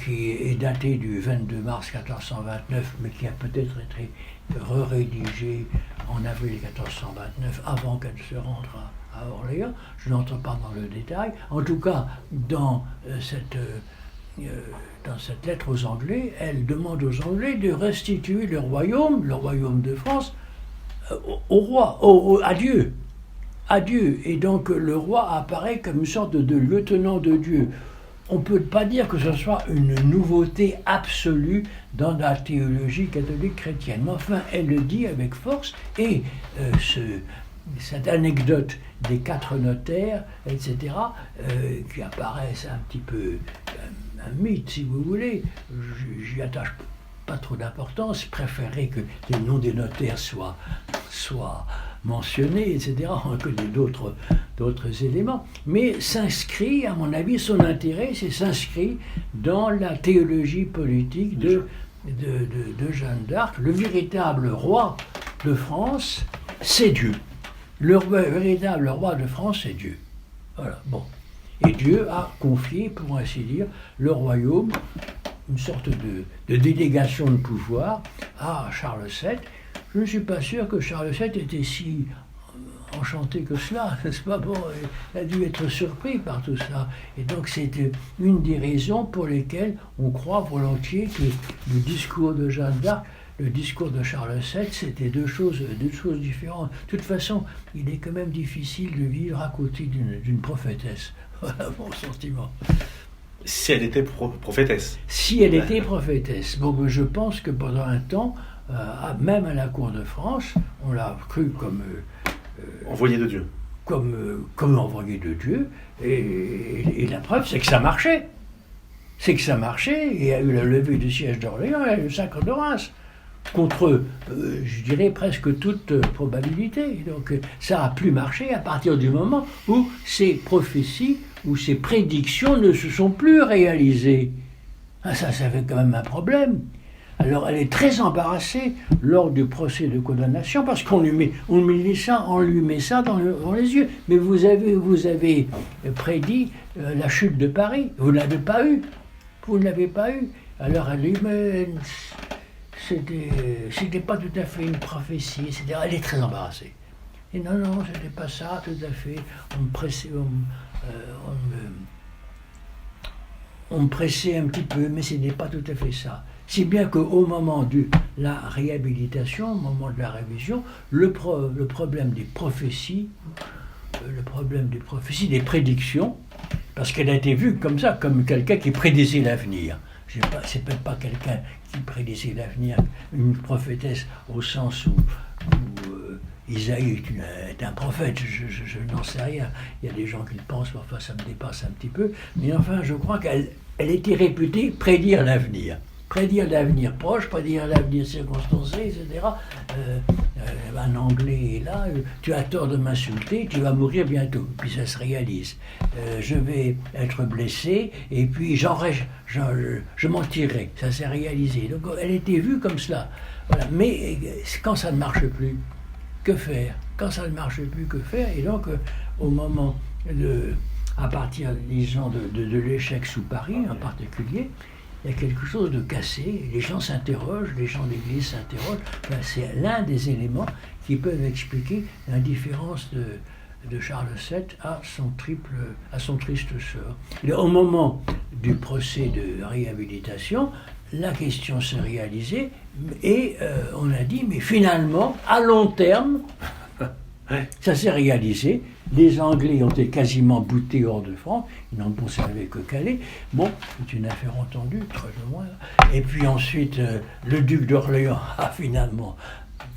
qui est datée du 22 mars 1429, mais qui a peut-être été rédigée en avril 1429, avant qu'elle se rende à Orléans. Je n'entre pas dans le détail. En tout cas, dans cette lettre aux Anglais, elle demande aux Anglais de restituer le royaume de France, au roi, à Dieu. À Dieu. Et donc le roi apparaît comme une sorte de lieutenant de Dieu. On ne peut pas dire que ce soit une nouveauté absolue dans la théologie catholique chrétienne. Mais enfin, elle le dit avec force, et cette anecdote des 4 notaires, etc., qui apparaissent un petit peu un mythe, si vous voulez, j'y attache pas trop d'importance, je préférerais que les noms des notaires soient mentionnés, etc. On connaît d'autres éléments, mais s'inscrit, à mon avis, son intérêt, c'est s'inscrit dans la théologie politique de Jeanne d'Arc. Le véritable roi de France, c'est Dieu. Le véritable roi de France, c'est Dieu. Voilà, bon. Et Dieu a confié, pour ainsi dire, le royaume, une sorte de délégation de pouvoir à Charles VII. Je ne suis pas sûr que Charles VII était si enchanté que cela, n'est-ce pas? Bon, il a dû être surpris par tout ça. Et donc c'est une des raisons pour lesquelles on croit volontiers que le discours de Jeanne d'Arc, le discours de Charles VII, c'était deux choses différentes. De toute façon, il est quand même difficile de vivre à côté d'une prophétesse. Voilà mon sentiment. Si elle était prophétesse. Si elle était prophétesse. Bon, je pense que pendant un temps, même à la cour de France, on l'a cru comme... envoyé de Dieu. Comme envoyé de Dieu. Et la preuve, c'est que ça marchait. C'est que ça marchait. Il y a eu la levée du siège d'Orléans et le sacre de Reims. Contre, je dirais, presque toute probabilité. Donc ça a plus marché à partir du moment où ces prophéties, où ces prédictions ne se sont plus réalisées. Ah, ça fait quand même un problème. Alors elle est très embarrassée lors du procès de condamnation parce qu'on lui met ça dans les yeux. Mais vous avez prédit la chute de Paris. Vous ne l'avez pas eu. Vous ne l'avez pas eu. Alors elle dit, mais c'était pas tout à fait une prophétie, etc. Elle est très embarrassée. Et non, c'était pas ça, tout à fait. On me pressait un petit peu, mais ce n'est pas tout à fait ça. Si bien qu'au moment de la réhabilitation, au moment de la révision, le problème des prophéties, des prédictions, parce qu'elle a été vue comme ça, comme quelqu'un qui prédisait l'avenir. C'est peut-être pas quelqu'un qui prédisait l'avenir, une prophétesse au sens où Isaïe est un prophète, je n'en sais rien. Il y a des gens qui le pensent, parfois ça me dépasse un petit peu, mais enfin je crois qu'elle était réputée prédire l'avenir. Prédire l'avenir proche, prédire l'avenir circonstancé, etc. Un Anglais est là, tu as tort de m'insulter, tu vas mourir bientôt. Puis ça se réalise. Je vais être blessé, et puis je m'en tirerai. Ça s'est réalisé. Donc elle était vue comme cela. Voilà. Mais quand ça ne marche plus, que faire? Quand ça ne marche plus, que faire? Et donc, au moment à partir, disons, de l'échec sous Paris en particulier, il y a quelque chose de cassé, les gens s'interrogent, les gens d'église s'interrogent. Ben, c'est l'un des éléments qui peuvent expliquer l'indifférence de Charles VII à son triste sort. Et au moment du procès de réhabilitation, la question s'est réalisée et on a dit, mais finalement, à long terme, ça s'est réalisé. Les Anglais ont été quasiment boutés hors de France, ils n'ont conservé que Calais. Bon, c'est une affaire entendue, très loin. Et puis ensuite, le duc d'Orléans a finalement,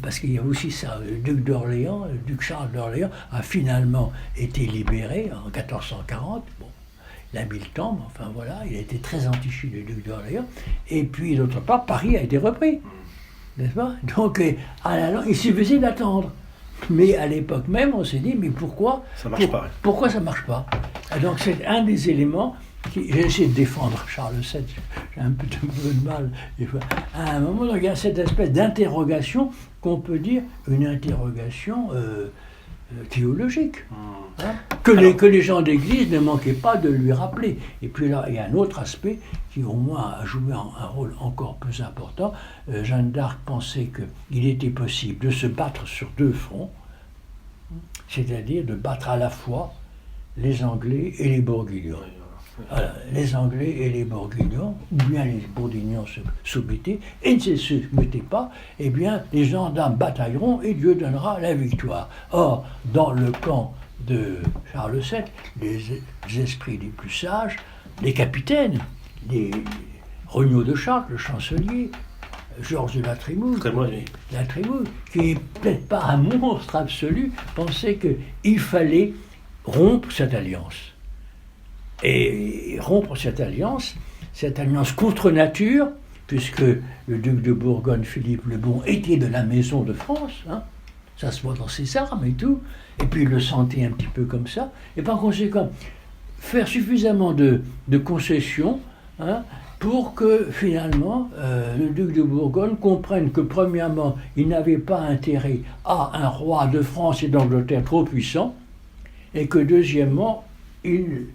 parce qu'il y a aussi ça, le duc d'Orléans, le duc Charles d'Orléans a finalement été libéré en 1440. Bon, il a mis le temps, mais enfin voilà, il a été très entiché, le duc d'Orléans. Et puis d'autre part, Paris a été repris, n'est-ce pas? Donc, il suffisait d'attendre. Mais à l'époque même, on s'est dit, mais pourquoi ça marche pas? Pourquoi ça marche pas? Et donc c'est un des éléments j'ai essayé de défendre Charles VII, j'ai un peu de mal. Des fois. À un moment, il y a cette espèce d'interrogation qu'on peut dire une interrogation théologique. Hein, que les gens d'église ne manquaient pas de lui rappeler. Et puis là, il y a un autre aspect qui au moins a joué un rôle encore plus important. Jeanne d'Arc pensait qu'il était possible de se battre sur deux fronts, c'est-à-dire de battre à la fois les Anglais et les Bourguignons. Voilà, les Anglais et les Bourguignons, ou bien les Bourguignons se soumettaient, et ne se soumettaient pas, eh bien les gendarmes batailleront et Dieu donnera la victoire. Or, dans le camp de Charles VII, les esprits les plus sages, les capitaines, les Regnault de Chartres, le chancelier, Georges de la Trémouille, qui n'est peut-être pas un monstre absolu, pensait qu'il fallait rompre cette alliance. Et rompre cette alliance contre nature, puisque le duc de Bourgogne, Philippe le Bon, était de la maison de France, hein, ça se voit dans ses armes et tout, et puis il le sentait un petit peu comme ça, et par conséquent, faire suffisamment de concessions, hein, pour que finalement le duc de Bourgogne comprenne que premièrement, il n'avait pas intérêt à un roi de France et d'Angleterre trop puissant, et que deuxièmement, il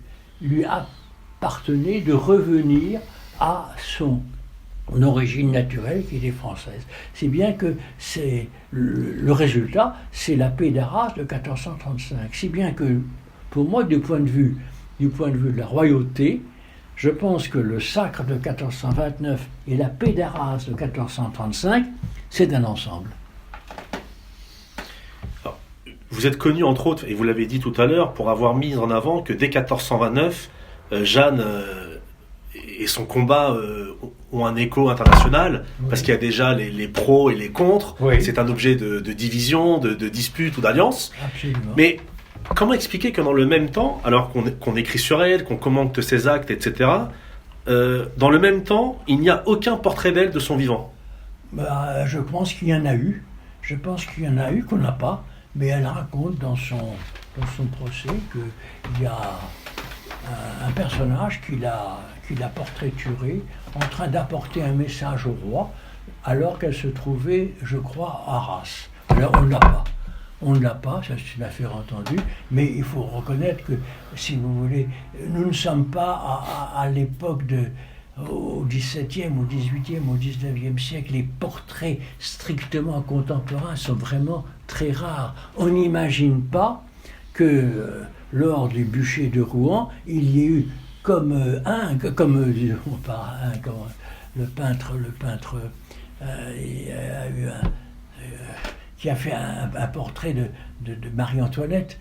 lui appartenait de revenir à son origine naturelle qui était française. C'est bien que c'est le résultat, c'est la paix d'Arras de 1435. Si bien que, pour moi, du point de vue de la royauté, je pense que le sacre de 1429 et la paix d'Arras de 1435, c'est un ensemble. Vous êtes connu, entre autres, et vous l'avez dit tout à l'heure, pour avoir mis en avant que dès 1429, Jeanne et son combat ont un écho international, oui. Parce qu'il y a déjà les pros et les contre, oui. C'est un objet de division, de dispute ou d'alliance. Absolument. Mais comment expliquer que dans le même temps, alors qu'on écrit sur elle, qu'on commente ses actes, etc., dans le même temps, il n'y a aucun portrait d'elle de son vivant? Je pense qu'il y en a eu. Je pense qu'il y en a eu qu'on n'a pas. Mais elle raconte dans son procès qu'il y a un personnage qui l'a portraituré en train d'apporter un message au roi alors qu'elle se trouvait, je crois, à Arras. Alors on ne l'a pas. On ne l'a pas, ça c'est une affaire entendue, mais il faut reconnaître que, si vous voulez, nous ne sommes pas à l'époque au XVIIe, au XVIIIe, au XIXe siècle, les portraits strictement contemporains sont vraiment très rares. On n'imagine pas que lors du bûcher de Rouen, il y ait eu le peintre qui a fait un portrait de Marie-Antoinette,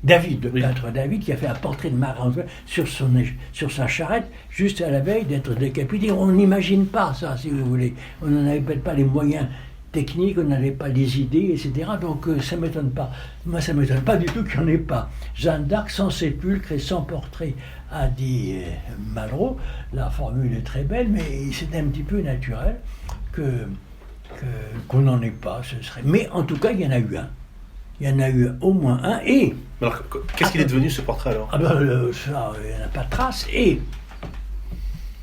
David, le peintre David, qui a fait un portrait de Marie-Antoinette sur sa charrette, juste à la veille d'être décapité. On n'imagine pas ça, si vous voulez. On n'en avait peut-être pas les moyens techniques, on n'avait pas les idées, etc. Donc ça ne m'étonne pas. Moi, ça ne m'étonne pas du tout qu'il n'y en ait pas. Jeanne d'Arc, sans sépulcre et sans portrait, a dit Malraux. La formule est très belle, mais c'est un petit peu naturel qu'on n'en ait pas. Mais en tout cas, il y en a eu un. Il y en a eu au moins un, et... Alors, qu'est-ce qu'il est devenu, ce portrait, alors? Ça, il n'y en a pas de trace, et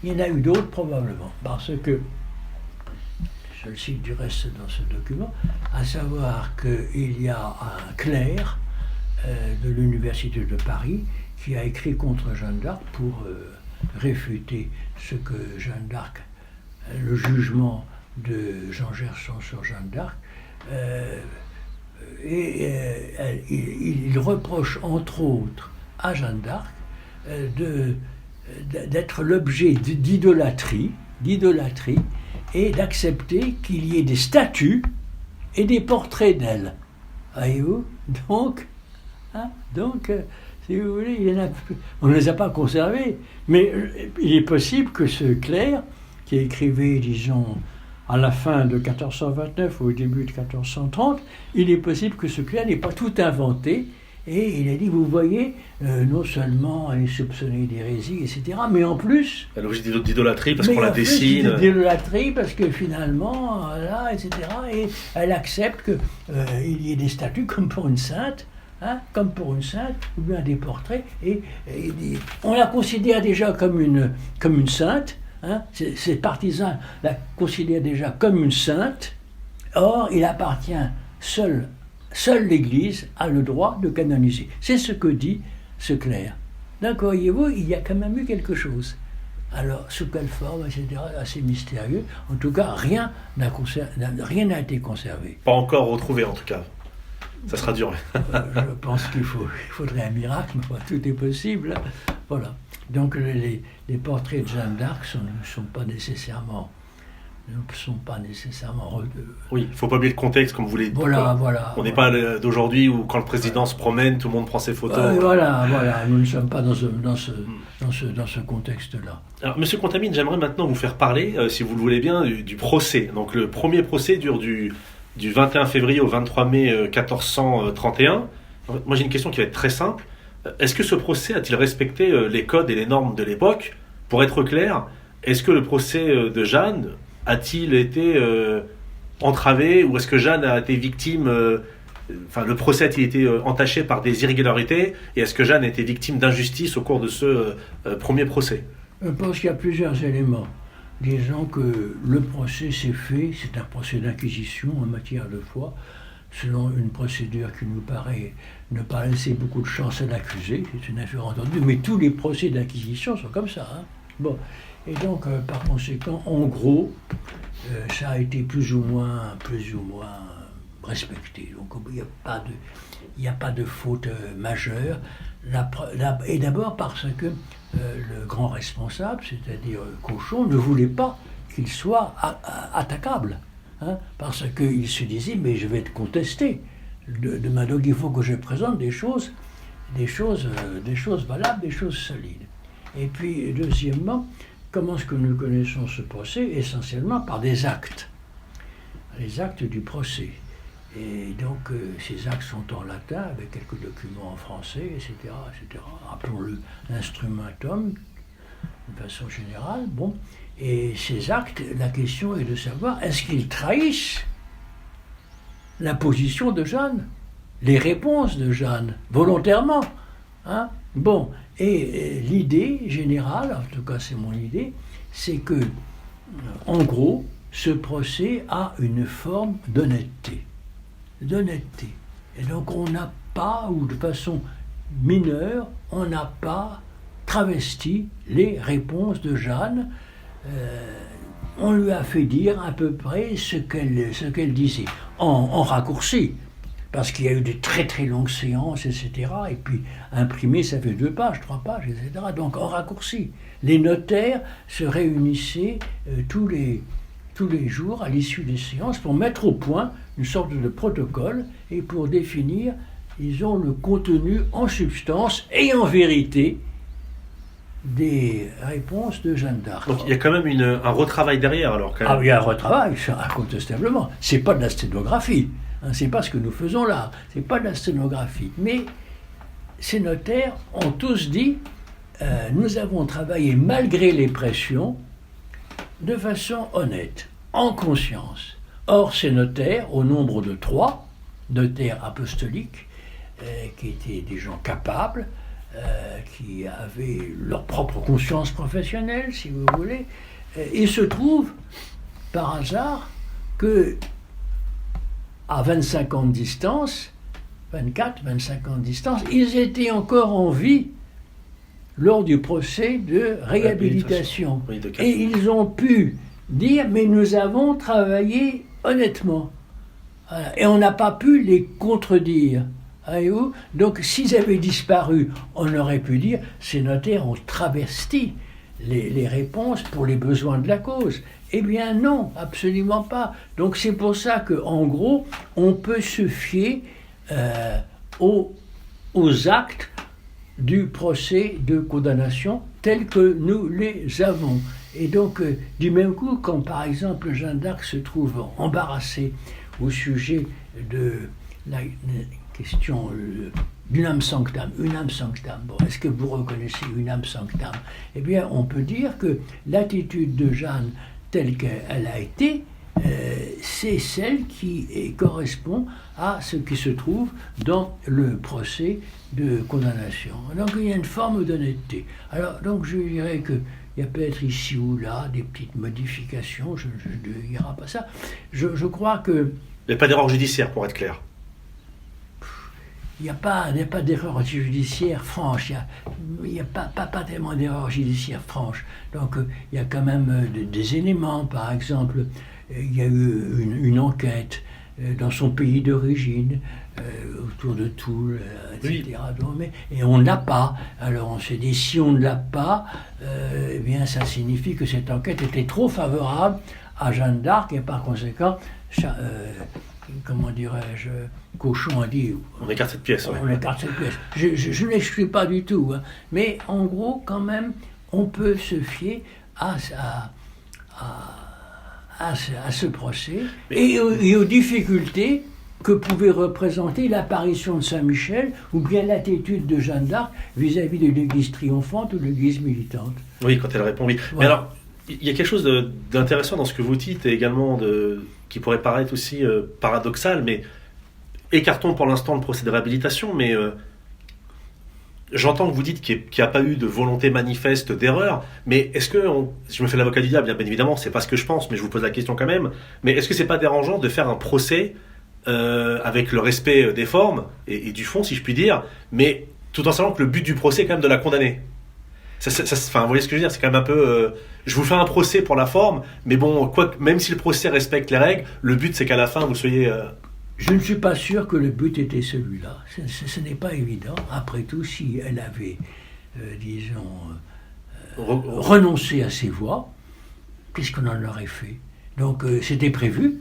il y en a eu d'autres, probablement, parce que, je le cite du reste dans ce document, à savoir qu'il y a un clerc de l'Université de Paris qui a écrit contre Jeanne d'Arc pour réfuter ce que Jeanne d'Arc, le jugement de Jean Gerson sur Jeanne d'Arc, il reproche entre autres à Jeanne d'Arc d'être l'objet d'idolâtrie et d'accepter qu'il y ait des statues et des portraits d'elle. Voyez-vous? Donc, si vous voulez, on ne les a pas conservés, mais il est possible que ce clerc qui écrivait, disons, à la fin de 1429 ou au début de 1430, il est possible que ce clerc n'ait pas tout inventé, et il a dit, vous voyez, non seulement elle est soupçonnée d'hérésie, etc., mais en plus... Elle est l'objet d'idolâtrie parce qu'on la dessine. D'idolâtrie parce que finalement, là, etc., et elle accepte qu'il y ait des statues comme pour une sainte, hein, comme pour une sainte, ou bien des portraits, et on la considère déjà comme une sainte, hein, ses partisans la considèrent déjà comme une sainte. Or, il appartient, seule l'Église a le droit de canoniser. C'est ce que dit ce clerc. Donc, voyez-vous, il y a quand même eu quelque chose. Alors, sous quelle forme, etc., assez mystérieux. En tout cas, rien n'a été conservé. Pas encore retrouvé, en tout cas. Ça sera dur. Je pense qu'il faudrait un miracle, mais tout est possible. Voilà. Donc, les portraits de Jeanne d'Arc ne sont pas nécessairement... Oui, il ne faut pas oublier le contexte, comme vous l'avez dit. Voilà. On n'est pas d'aujourd'hui où, quand le président se promène, tout le monde prend ses photos. Voilà. Nous ne sommes pas dans ce contexte-là. Alors, Monsieur Contamine, j'aimerais maintenant vous faire parler, si vous le voulez bien, du procès. Donc, le premier procès dure du 21 février au 23 mai 1431. Moi, j'ai une question qui va être très simple. Est-ce que ce procès a-t-il respecté les codes et les normes de l'époque? Pour être clair, est-ce que le procès de Jeanne a-t-il été entravé, ou est-ce que Jeanne a été victime, le procès a-t-il été entaché par des irrégularités, et est-ce que Jeanne a été victime d'injustice au cours de ce premier procès? Je pense qu'il y a plusieurs éléments. Disons que le procès s'est fait, c'est un procès d'inquisition en matière de foi, selon une procédure qui nous paraît ne pas laisser beaucoup de chance à l'accusé, c'est une affaire entendue, mais tous les procès d'inquisition sont comme ça. Hein. Bon. Et donc, par conséquent, en gros, ça a été plus ou moins respecté. Donc, il n'y a pas de faute majeure. Et d'abord parce que le grand responsable, c'est-à-dire Cauchon, ne voulait pas qu'il soit attaquable. Hein, parce qu'il se disait, mais je vais être contesté. Demain, donc, il faut que je présente des choses valables, des choses solides. Et puis, deuxièmement, comment est-ce que nous connaissons ce procès? Essentiellement par des actes. Les actes du procès. Et donc, ces actes sont en latin, avec quelques documents en français, etc. Appelons-le instrumentum, de façon générale. Bon. Et ces actes, la question est de savoir, est-ce qu'ils trahissent la position de Jeanne, les réponses de Jeanne, volontairement, hein? Bon, et l'idée générale, en tout cas c'est mon idée, c'est que, en gros, ce procès a une forme d'honnêteté. Et donc on n'a pas, ou de façon mineure, on n'a pas travesti les réponses de Jeanne. On lui a fait dire à peu près ce qu'elle disait, en raccourci. Parce qu'il y a eu de très très longues séances, etc. Et puis imprimé, ça fait 2 pages, 3 pages, etc. Donc en raccourci. Les notaires se réunissaient tous les jours à l'issue des séances pour mettre au point une sorte de protocole et pour définir, disons, le contenu en substance et en vérité des réponses de Jeanne d'Arc. Donc il y a quand même un retravail derrière, alors quand même. Ah, il y a un retravail, incontestablement. C'est pas de la sténographie. C'est pas ce que nous faisons là, c'est pas de la sténographie. Mais ces notaires ont tous dit nous avons travaillé malgré les pressions, de façon honnête, en conscience. Or, ces notaires, au nombre de 3 notaires apostoliques, qui étaient des gens capables, qui avaient leur propre conscience professionnelle, si vous voulez, il se trouve, par hasard, que à 25 ans de distance, 25 ans de distance, ils étaient encore en vie lors du procès de réhabilitation. Oui, et ils ont pu dire, mais nous avons travaillé honnêtement. Voilà. Et on n'a pas pu les contredire. Voyez-vous ? Donc s'ils avaient disparu, on aurait pu dire, ces notaires ont travesti les réponses pour les besoins de la cause. Eh bien non, absolument pas. Donc c'est pour ça qu'en gros, on peut se fier aux actes du procès de condamnation tels que nous les avons. Et donc, du même coup, quand par exemple Jeanne d'Arc se trouve embarrassée au sujet de la question d'unam sanctam, bon, est-ce que vous reconnaissez unam sanctam? Eh bien, on peut dire que l'attitude de Jeanne telle qu'elle a été c'est celle qui correspond à ce qui se trouve dans le procès de condamnation. Donc il y a une forme d'honnêteté. Alors donc je dirais que il y a peut-être ici ou là des petites modifications, je ne dirai pas ça. Je crois que... Il n'y a pas d'erreur judiciaire, pour être clair. Il n'y a pas d'erreur judiciaire franche, il n'y a pas tellement d'erreur judiciaire franche. Donc il y a quand même des éléments, par exemple, il y a eu une enquête dans son pays d'origine, autour de Toul, etc. Oui. Donc, et on ne l'a pas. Alors on s'est dit, si on ne l'a pas, eh bien ça signifie que cette enquête était trop favorable à Jeanne d'Arc et par conséquent, comment dirais-je, Cauchon a dit... On écarte cette pièce. On écarte cette pièce. Je ne l'exclus pas du tout, hein. Mais en gros, quand même, on peut se fier à ce procès et aux difficultés que pouvait représenter l'apparition de Saint-Michel ou bien l'attitude de Jeanne d'Arc vis-à-vis de l'église triomphante ou de l'église militante. Oui, quand elle répond oui. Voilà. Mais alors, il y a quelque chose d'intéressant dans ce que vous dites et également qui pourrait paraître aussi paradoxal, mais écartons pour l'instant le procès de réhabilitation, mais j'entends que vous dites qu'il n'y a pas eu de volonté manifeste d'erreur, mais est-ce que, si je me fais l'avocat du diable, bien évidemment, c'est pas ce que je pense, mais je vous pose la question quand même, mais est-ce que c'est pas dérangeant de faire un procès avec le respect des formes et du fond, si je puis dire, mais tout en sachant que le but du procès est quand même de la condamner? Enfin, vous voyez ce que je veux dire, c'est quand même un peu... je vous fais un procès pour la forme, mais bon, même si le procès respecte les règles, le but c'est qu'à la fin vous soyez... Je ne suis pas sûr que le but était celui-là. Ce n'est pas évident. Après tout, si elle avait, renoncé à ses voix, qu'est-ce qu'on en aurait fait? Donc c'était prévu.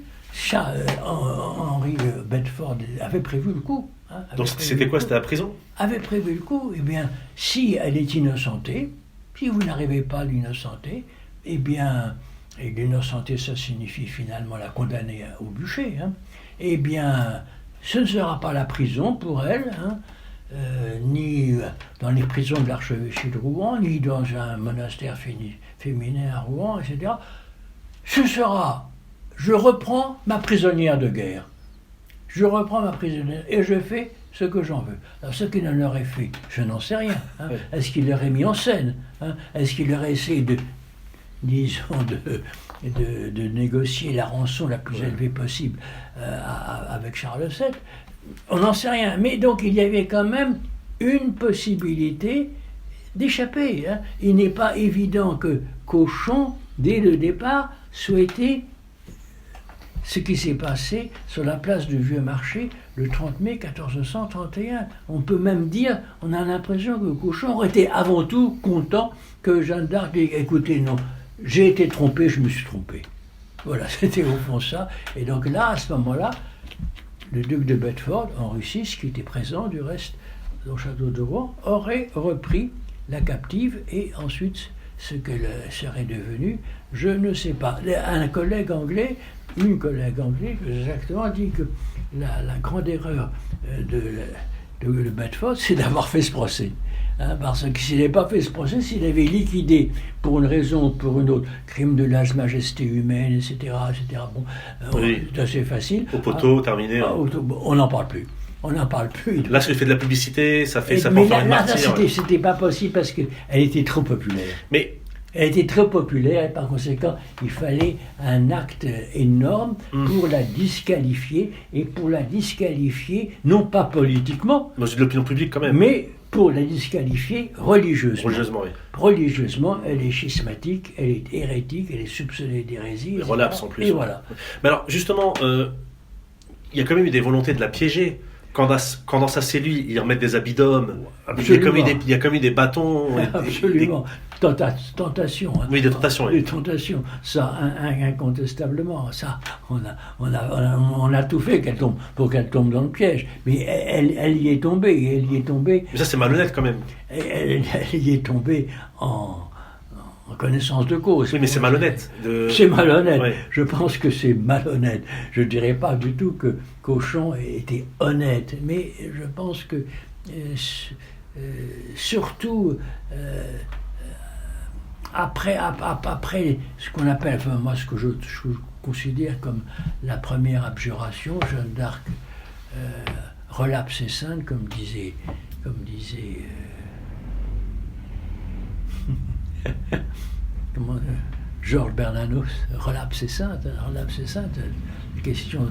Henri Bedford avait prévu le coup. Hein, donc c'était quoi? C'était la prison? Avait prévu le coup. Eh bien, si elle est innocentée, si vous n'arrivez pas à l'innocenter, eh bien, et l'innocenter, ça signifie finalement la condamner au bûcher, hein, eh bien, ce ne sera pas la prison pour elle, hein, ni dans les prisons de l'archevêché de Rouen, ni dans un monastère féminin à Rouen, etc. Ce sera, je reprends ma prisonnière de guerre. Je reprends ma prisonnière et je fais ce que j'en veux. Alors ce qu'il en aurait fait, je n'en sais rien. Hein. Est-ce qu'il l'aurait mis en scène, hein? Est-ce qu'il aurait essayé de négocier la rançon la plus élevée possible avec Charles VII? On n'en sait rien. Mais donc il y avait quand même une possibilité d'échapper. Hein. Il n'est pas évident que Cauchon, dès le départ, souhaitait ce qui s'est passé sur la place du Vieux Marché le 30 mai 1431. On peut même dire, on a l'impression que Cauchon aurait été avant tout content que Jeanne d'Arc dise, écoutez, non, j'ai été trompé, je me suis trompé. Voilà, c'était au fond ça. Et donc là, à ce moment-là, le duc de Bedford, Henri VI, qui était présent du reste au château de Rouen, aurait repris la captive et ensuite ce qu'elle serait devenue, je ne sais pas. Une collègue anglaise exactement dit que la grande erreur de Bedford, c'est d'avoir fait ce procès. Hein, parce que s'il n'avait pas fait ce procès, s'il avait liquidé pour une raison ou pour une autre, crime de lèse-majesté humaine, etc., bon, oui. C'est assez facile. Au poteau, terminé. On n'en parle plus. On n'en parle plus. Là, ça fait de la publicité, ça peut faire une martyre. C'était pas possible parce qu'elle était trop populaire. Mais elle était trop populaire et par conséquent, il fallait un acte énorme pour la disqualifier, et pour la disqualifier, non pas politiquement, dans l'opinion publique quand même, mais pour la disqualifier religieusement. Religieusement, oui. Religieusement, elle est schismatique, elle est hérétique, elle est soupçonnée d'hérésie. Et relapse en plus. Et voilà. Mais alors, justement, il y a quand même eu des volontés de la piéger. Quand dans sa cellule, ils remettent des habits d'homme, il y a comme eu des bâtons. Absolument. Tentation. Hein. Oui, des tentations. Des tentations. Ça, incontestablement. Ça, on a tout fait pour qu'elle tombe dans le piège. Mais elle y est tombée. Mais ça, c'est malhonnête quand même. Elle y est tombée en connaissance de cause. Oui, mais c'est malhonnête. C'est malhonnête. Ouais. Je pense que c'est malhonnête. Je ne dirais pas du tout que Cauchon était honnête, mais je pense que surtout après ce qu'on appelle, enfin, moi ce que je considère comme la première abjuration. Jeanne d'Arc relâpe ses saintes, comme disait comment, Georges Bernanos, relâpe ses saintes. La question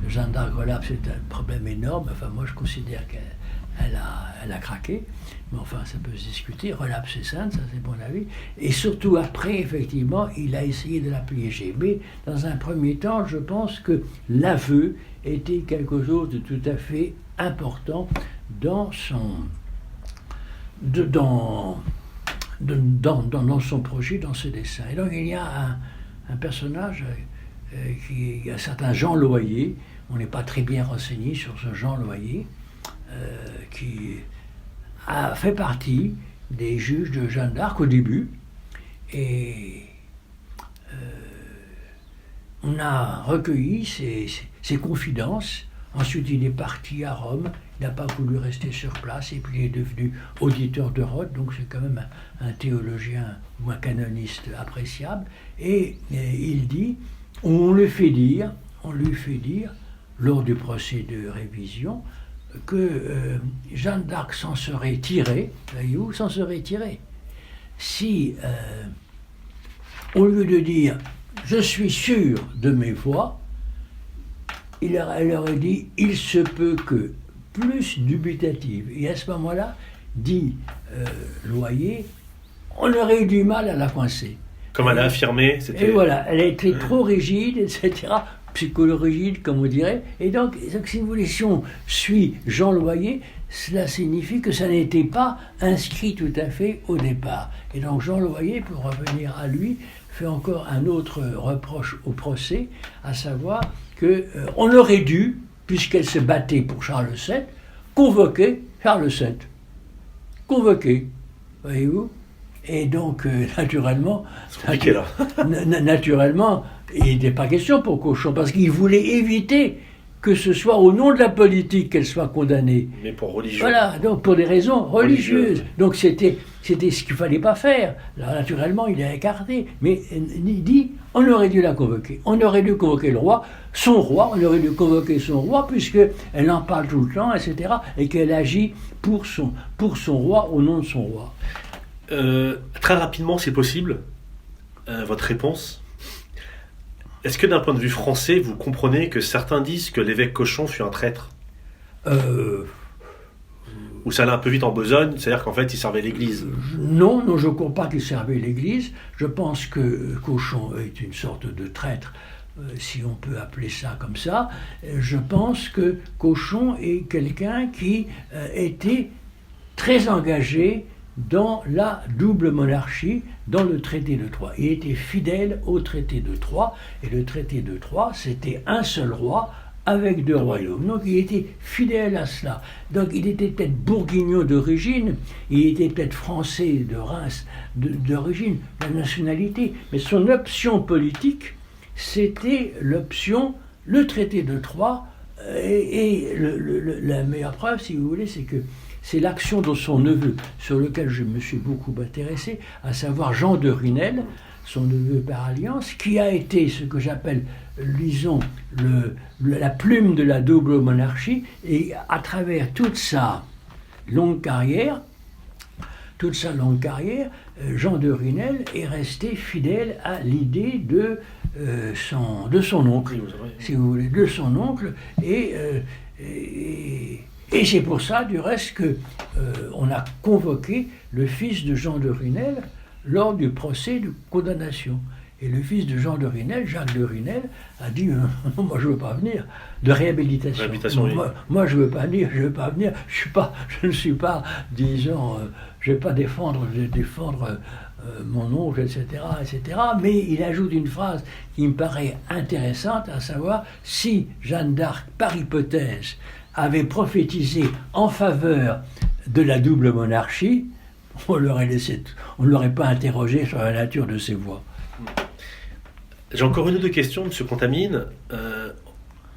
de Jeanne d'Arc relâpe, c'est un problème énorme. Enfin, moi, je considère qu'elle a craqué. Mais enfin, ça peut se discuter. Relâpe ses saintes, ça c'est mon avis. Et surtout après, effectivement, il a essayé de la piéger. Mais dans un premier temps, je pense que l'aveu était quelque chose de tout à fait important dans son projet, dans ses dessins. Et donc il y a un personnage qui est un certain Jean Loyer. On n'est pas très bien renseigné sur ce Jean Loyer, qui a fait partie des juges de Jeanne d'Arc au début. Et on a recueilli ses confidences. Ensuite, il est parti à Rome. Il n'a pas voulu rester sur place. Et puis, il est devenu auditeur de Rhodes. Donc, c'est quand même un théologien ou un canoniste appréciable. Et il dit, on lui fait dire, lors du procès de révision, que Jeanne d'Arc s'en serait tirée, voyez-vous, si, au lieu de dire « je suis sûr de mes voix », elle aurait dit « il se peut que », plus dubitative. Et à ce moment-là, dit Loyer, on aurait eu du mal à la coincer. Comme elle a affirmé, c'était... Et voilà, elle a été trop rigide, etc., psychorigide, comme on dirait. Et donc, si vous voulez, si on suit Jean Loyer, cela signifie que ça n'était pas inscrit tout à fait au départ. Et donc, Jean Loyer, pour revenir à lui, fait encore un autre reproche au procès, à savoir qu'on aurait dû, puisqu'elle se battait pour Charles VII, convoquer Charles VII. Convoquer, voyez-vous. Et donc, naturellement, naturellement, il n'était pas question pour Cauchon, parce qu'il voulait éviter que ce soit au nom de la politique qu'elle soit condamnée. Mais pour religieux. Voilà, donc pour des raisons religieuses. Donc c'était ce qu'il ne fallait pas faire. Alors, naturellement, il a écarté. Mais il dit, on aurait dû la convoquer. On aurait dû convoquer le roi, son roi, on aurait dû convoquer son roi, puisqu'elle en parle tout le temps, etc. Et qu'elle agit pour son roi, au nom de son roi. Très rapidement, si possible, votre réponse. Est-ce que d'un point de vue français, vous comprenez que certains disent que l'évêque Cauchon fut un traître ? Ou ça allait un peu vite en besogne, c'est-à-dire qu'en fait, il servait l'Église ? Non, je ne crois pas qu'il servait l'Église. Je pense que Cauchon est une sorte de traître, si on peut appeler ça comme ça. Je pense que Cauchon est quelqu'un qui était très engagé dans la double monarchie, dans le traité de Troyes. Il était fidèle au traité de Troyes, et le traité de Troyes, c'était un seul roi avec deux royaumes. Donc il était fidèle à cela. Donc il était peut-être bourguignon d'origine, il était peut-être français de Reims d'origine, la nationalité, mais son option politique, c'était l'option, le traité de Troyes, et la meilleure preuve, si vous voulez, c'est que c'est l'action de son neveu, sur lequel je me suis beaucoup intéressé, à savoir Jean de Runel, son neveu par alliance, qui a été ce que j'appelle, disons, la plume de la double monarchie, et à travers toute sa longue carrière, Jean de Runel est resté fidèle à l'idée de son oncle, si vous voulez, de son oncle, et c'est pour ça, du reste, qu'on a convoqué le fils de Jean de Runel lors du procès de condamnation. Et le fils de Jean de Runel, Jacques de Runel, a dit non, moi je ne veux pas venir, de réhabilitation. Moi je ne veux pas venir, je ne suis pas, disons, je ne vais pas défendre mon oncle, etc., etc. Mais il ajoute une phrase qui me paraît intéressante, à savoir, si Jeanne d'Arc, par hypothèse, avait prophétisé en faveur de la double monarchie, on ne l'aurait pas interrogé sur la nature de ses voix. J'ai encore une ou deux questions, M. Contamine.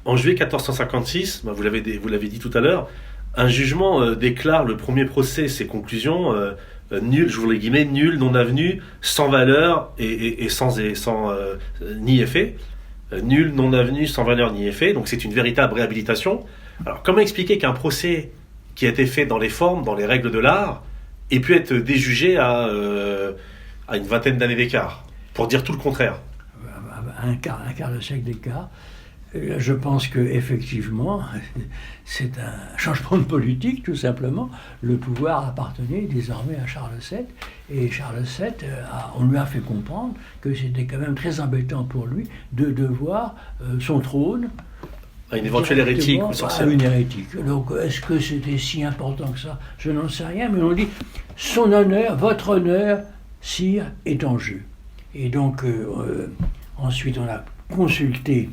En juillet 1456, vous l'avez dit tout à l'heure, un jugement déclare le premier procès, ses conclusions, nul, j'ouvre les guillemets, nul, non avenu, sans valeur et sans ni effet. nul, non avenu, sans valeur ni effet. Donc c'est une véritable réhabilitation. Alors comment expliquer qu'un procès qui a été fait dans les formes, dans les règles de l'art, ait pu être déjugé à une vingtaine d'années d'écart, pour dire tout le contraire? Un quart de siècle d'écart. Je pense qu'effectivement, c'est un changement de politique, tout simplement. Le pouvoir appartenait désormais à Charles VII. Et Charles VII, on lui a fait comprendre que c'était quand même très embêtant pour lui de devoir son trône à une éventuelle hérétique ou sorcière. À une hérétique. Donc, est-ce que c'était si important que ça? Je n'en sais rien, mais on dit son honneur, votre honneur, sire, est en jeu. Et donc, ensuite, on a consulté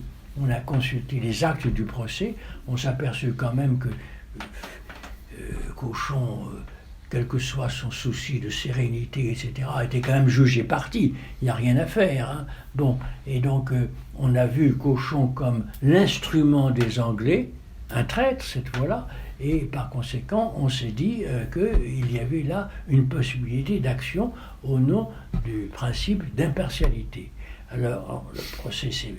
les actes du procès. On s'est aperçu quand même que Cauchon, quel que soit son souci de sérénité, etc., était quand même jugé parti. Il n'y a rien à faire. Hein. Bon, et donc on a vu Cauchon comme l'instrument des Anglais, un traître cette fois-là, et par conséquent, on s'est dit qu'il y avait là une possibilité d'action au nom du principe d'impartialité. Alors, le procès s'est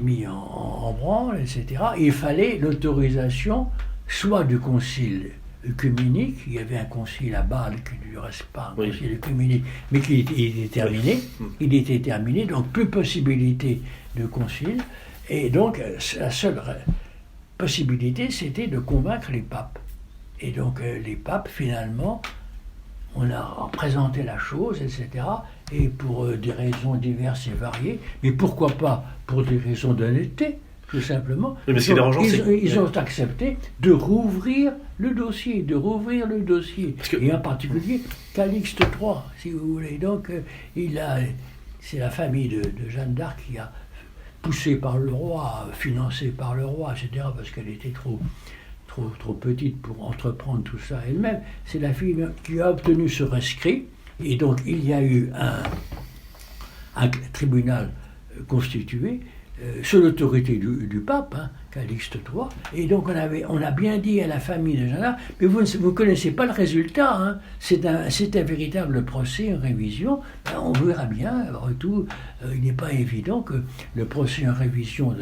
mis en branle, etc. Il fallait l'autorisation soit du concile œcuménique, il y avait un concile à Bâle qui ne reste pas un concile œcuménique, mais qui était terminé. Il était terminé, donc plus possibilité de concile. Et donc, la seule possibilité, c'était de convaincre les papes. Et donc, les papes, finalement, on a présenté la chose, etc. Et pour des raisons diverses et variées, mais pourquoi pas pour des raisons d'honnêteté, tout simplement. Mais ce qui est dérangeant, ils ont accepté de rouvrir le dossier, Et en particulier, Calixte III, si vous voulez. Donc, c'est la famille de Jeanne d'Arc qui a poussé par le roi, financé par le roi, etc., parce qu'elle était trop petite pour entreprendre tout ça elle-même. C'est la fille qui a obtenu ce rescrit, et donc il y a eu un tribunal constitué sous l'autorité du pape, Calixte III, et donc on a bien dit à la famille de Jeanne d'Arc, mais vous ne connaissez pas le résultat, c'est un véritable procès, une révision, on verra bien, après tout, il n'est pas évident que le procès en révision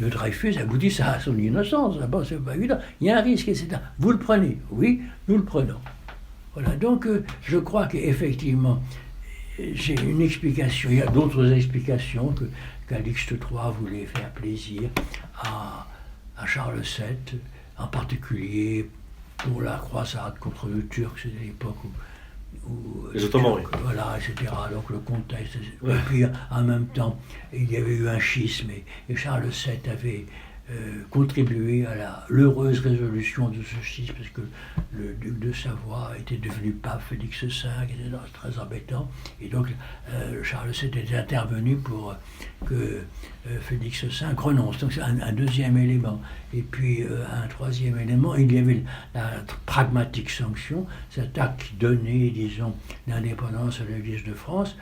de Dreyfus aboutisse à son innocence, d'abord c'est pas évident, il y a un risque, etc. Vous le prenez? Oui, nous le prenons. Voilà, donc je crois qu'effectivement, j'ai une explication, il y a d'autres explications que Calixte III voulait faire plaisir à Charles VII, en particulier pour la croisade contre le Turc, c'était l'époque où les Ottomans, oui. Voilà, etc. Donc le contexte. Et puis en même temps, il y avait eu un schisme et Charles VII avait contribué à l'heureuse résolution de ce schisme, parce que le duc de Savoie était devenu pape Félix V, etc. Très embêtant. Et donc Charles VII était intervenu pour que Félix V renonce. Donc c'est un deuxième élément. Et puis un troisième élément, il y avait la pragmatique sanction, cet acte qui donnait, disons, l'indépendance à l'Église de France.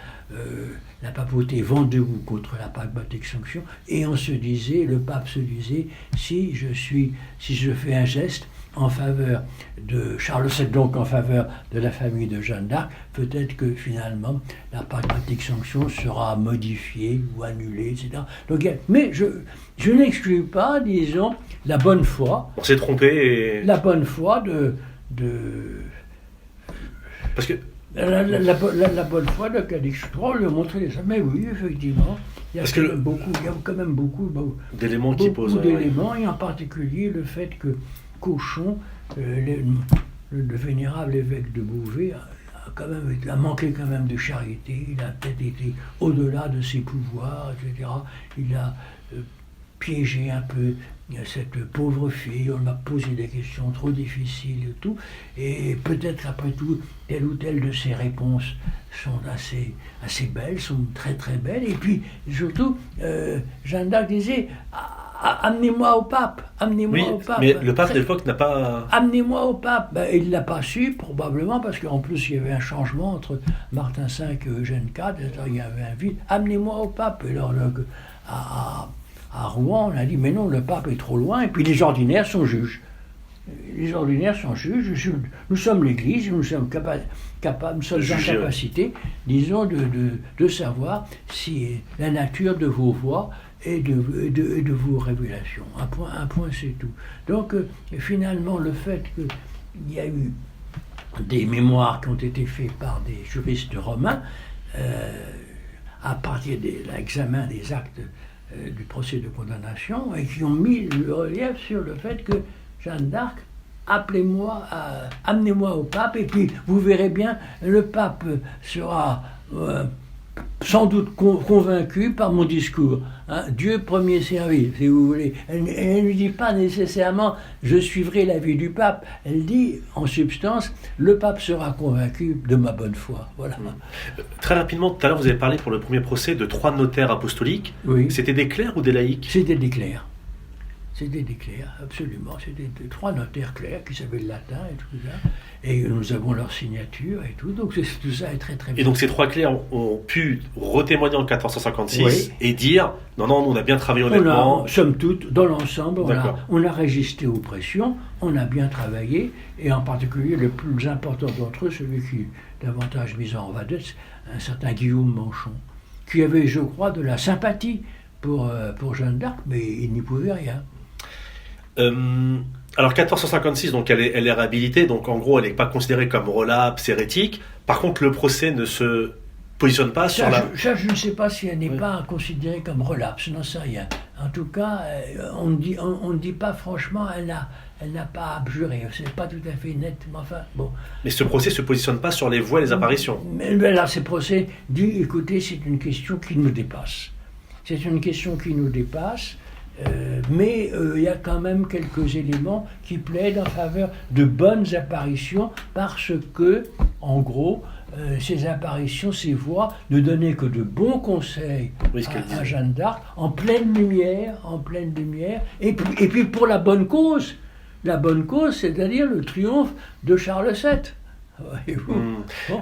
La papauté vendait contre la pragmatique sanction, et le pape se disait, si je fais un geste en faveur de Charles VII, donc en faveur de la famille de Jeanne d'Arc, peut-être que finalement la pragmatique sanction sera modifiée ou annulée, etc. Donc, mais je n'exclus pas, disons, la bonne foi. On s'est trompé. La bonne foi de parce que la bonne foi de Calixte III lui a montré ça. Mais oui, effectivement, il y a quand même beaucoup d'éléments qui posent. D'éléments, et en particulier le fait que Cauchon, le vénérable évêque de Beauvais, a manqué quand même de charité. Il a peut-être été au-delà de ses pouvoirs, etc. Il a piégé un peu cette pauvre fille, on m'a posé des questions trop difficiles et tout, et peut-être après tout, telle ou telle de ses réponses sont assez belles, sont très très belles, et puis surtout, Jeanne d'Arc disait, amenez-moi au pape, amenez-moi au pape. Mais le pape de l'époque n'a pas... Amenez-moi au pape. Il ne l'a pas su, probablement, parce qu'en plus il y avait un changement entre Martin V et Eugène IV, il y avait un vide, amenez-moi au pape. Et alors, à Rouen, on a dit, mais non, le pape est trop loin, et puis les ordinaires sont juges. les ordinaires sont juges, nous sommes l'Église, nous sommes capables, nous sommes en capacité, disons, de savoir si la nature de vos voix et de vos révélations. Un point, c'est tout. Donc, finalement, le fait qu'il y a eu des mémoires qui ont été faits par des juristes romains, à partir de l'examen des actes du procès de condamnation, et qui ont mis le relief sur le fait que Jeanne d'Arc, amenez-moi au pape, et puis vous verrez bien, le pape sera sans doute convaincu par mon discours. Hein. Dieu premier servi, si vous voulez. Elle ne lui dit pas nécessairement « je suivrai l'avis du pape ». Elle dit, en substance, le pape sera convaincu de ma bonne foi. Voilà. Très rapidement, tout à l'heure, vous avez parlé pour le premier procès de 3 notaires apostoliques. Oui. C'était des clercs ou des laïcs ? C'était des clercs. C'était des clercs, absolument. C'était 3 notaires clercs qui savaient le latin et tout ça. Et nous avons leur signature et tout. Donc tout ça est très très bien. Et donc ces 3 clercs ont pu retémoigner en 1456 oui. et dire non, on a bien travaillé honnêtement. Somme toute, dans l'ensemble, on a résisté aux pressions, on a bien travaillé, et en particulier le plus important d'entre eux, celui qui est davantage mis en vedette, un certain Guillaume Manchon, qui avait, je crois, de la sympathie pour Jeanne d'Arc, mais il n'y pouvait rien. Alors 1456, donc elle est réhabilitée, donc en gros elle n'est pas considérée comme relapse, hérétique. Par contre le procès ne se positionne pas sur je ne sais pas si elle n'est pas considérée comme relapse, n'en sais rien. En tout cas, on ne dit pas franchement, elle n'a pas abjuré, c'est pas tout à fait net, mais enfin bon. Mais ce procès ne se positionne pas sur les voix et les apparitions. Mais là, ce procès dit, écoutez, c'est une question qui nous dépasse. C'est une question qui nous dépasse. Mais il y a quand même quelques éléments qui plaident en faveur de bonnes apparitions parce que, en gros, ces apparitions, ces voix ne donnaient que de bons conseils à Jeanne d'Arc en pleine lumière, et puis pour la bonne cause, c'est-à-dire le triomphe de Charles VII. Bon.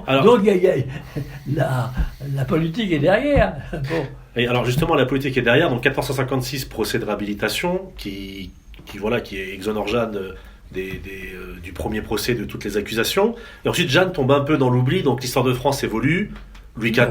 Alors, donc la politique est derrière. Bon. Et alors justement la politique est derrière. Donc 1456 procès de réhabilitation qui exonère Jeanne du premier procès de toutes les accusations. Et ensuite Jeanne tombe un peu dans l'oubli. Donc l'histoire de France évolue. Louis XIV.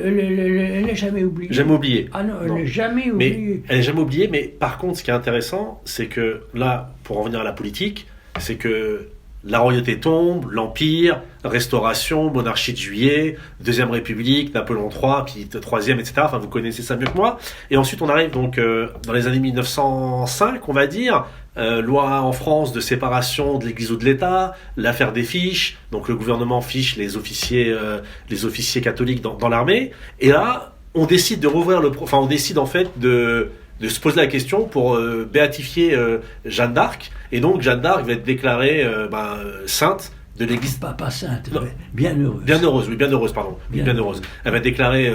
Elle n'est jamais oubliée. Jamais oubliée. Ah non, elle n'est jamais oubliée. Elle n'est jamais oubliée. Mais par contre, ce qui est intéressant, c'est que là, pour en venir à la politique, c'est que la royauté tombe, l'Empire, Restauration, monarchie de Juillet, Deuxième République, Napoléon III, puis Troisième, etc. Enfin, vous connaissez ça mieux que moi. Et ensuite, on arrive donc dans les années 1905, on va dire, loi en France de séparation de l'Église ou de l'État, l'affaire des fiches, donc le gouvernement fiche les officiers catholiques dans l'armée. Et là, on décide de rouvrir on décide en fait de se poser la question pour béatifier Jeanne d'Arc. Et donc Jeanne d'Arc va être déclarée sainte de l'Église. Pas sainte, bien heureuse. Bien heureuse, pardon. Bien heureuse. Elle va être déclarée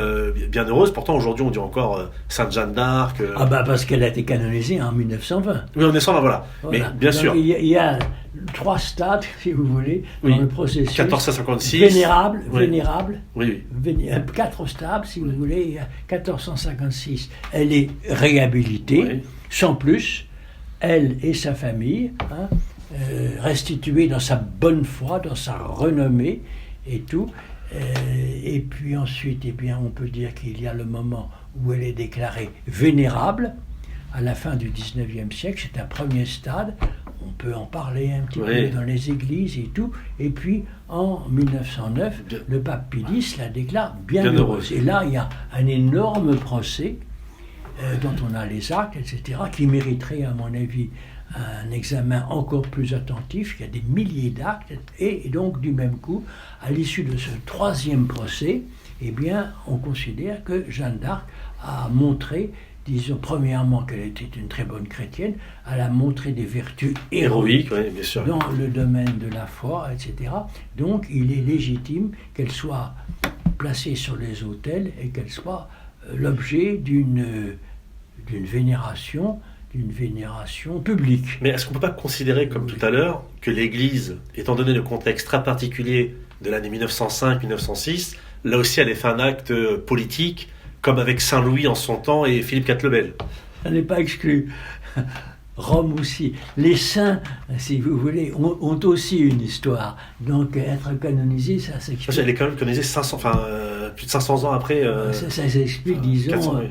bien heureuse. Pourtant, aujourd'hui, on dit encore Sainte Jeanne d'Arc. Parce qu'elle a été canonisée en 1920. Oui, en 1920, voilà. Mais bien donc, sûr. Il y a 3 stades, si vous voulez, dans le processus. 1456. Vénérable. Oui. 4 stades, si vous voulez. Il y a 1456. Elle est réhabilitée, sans plus. Elle et sa famille, restituée dans sa bonne foi, dans sa renommée et tout. Et puis ensuite, on peut dire qu'il y a le moment où elle est déclarée vénérable, à la fin du 19e siècle. C'est un premier stade. On peut en parler un petit peu dans les églises et tout. Et puis, en 1909, le pape Pie X la déclare bien heureuse. Et là, il y a un énorme procès dont on a les actes, etc., qui mériterait, à mon avis, un examen encore plus attentif. Il y a des milliers d'actes, et donc, du même coup, à l'issue de ce 3e procès, on considère que Jeanne d'Arc a montré, disons, premièrement, qu'elle était une très bonne chrétienne, elle a montré des vertus héroïques bien sûr, dans le domaine de la foi, etc. Donc, il est légitime qu'elle soit placée sur les autels et qu'elle soit l'objet d'une vénération publique. Mais est-ce qu'on ne peut pas considérer, comme tout à l'heure, que l'Église, étant donné le contexte très particulier de l'année 1905-1906, là aussi elle a fait un acte politique, comme avec Saint-Louis en son temps et Philippe IV le Bel? Ça n'est pas exclu. Rome aussi. Les saints, si vous voulez, ont aussi une histoire. Donc être canonisé, ça s'explique. Elle est quand même canonisée plus de 500 ans après. Ça s'explique, disons. 400, oui.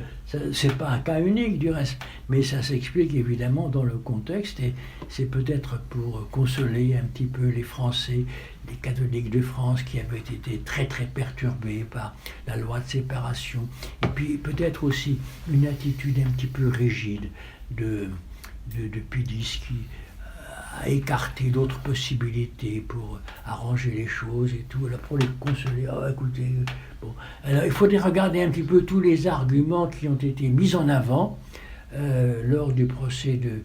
C'est pas un cas unique du reste, mais ça s'explique évidemment dans le contexte, et c'est peut-être pour consoler un petit peu les Français, les catholiques de France qui avaient été très très perturbés par la loi de séparation, et puis peut-être aussi une attitude un petit peu rigide de Pidis qui a écarté d'autres possibilités pour arranger les choses et tout, là, pour les consoler. Oh, écoutez, bon. Alors, il faudrait regarder un petit peu tous les arguments qui ont été mis en avant lors du procès de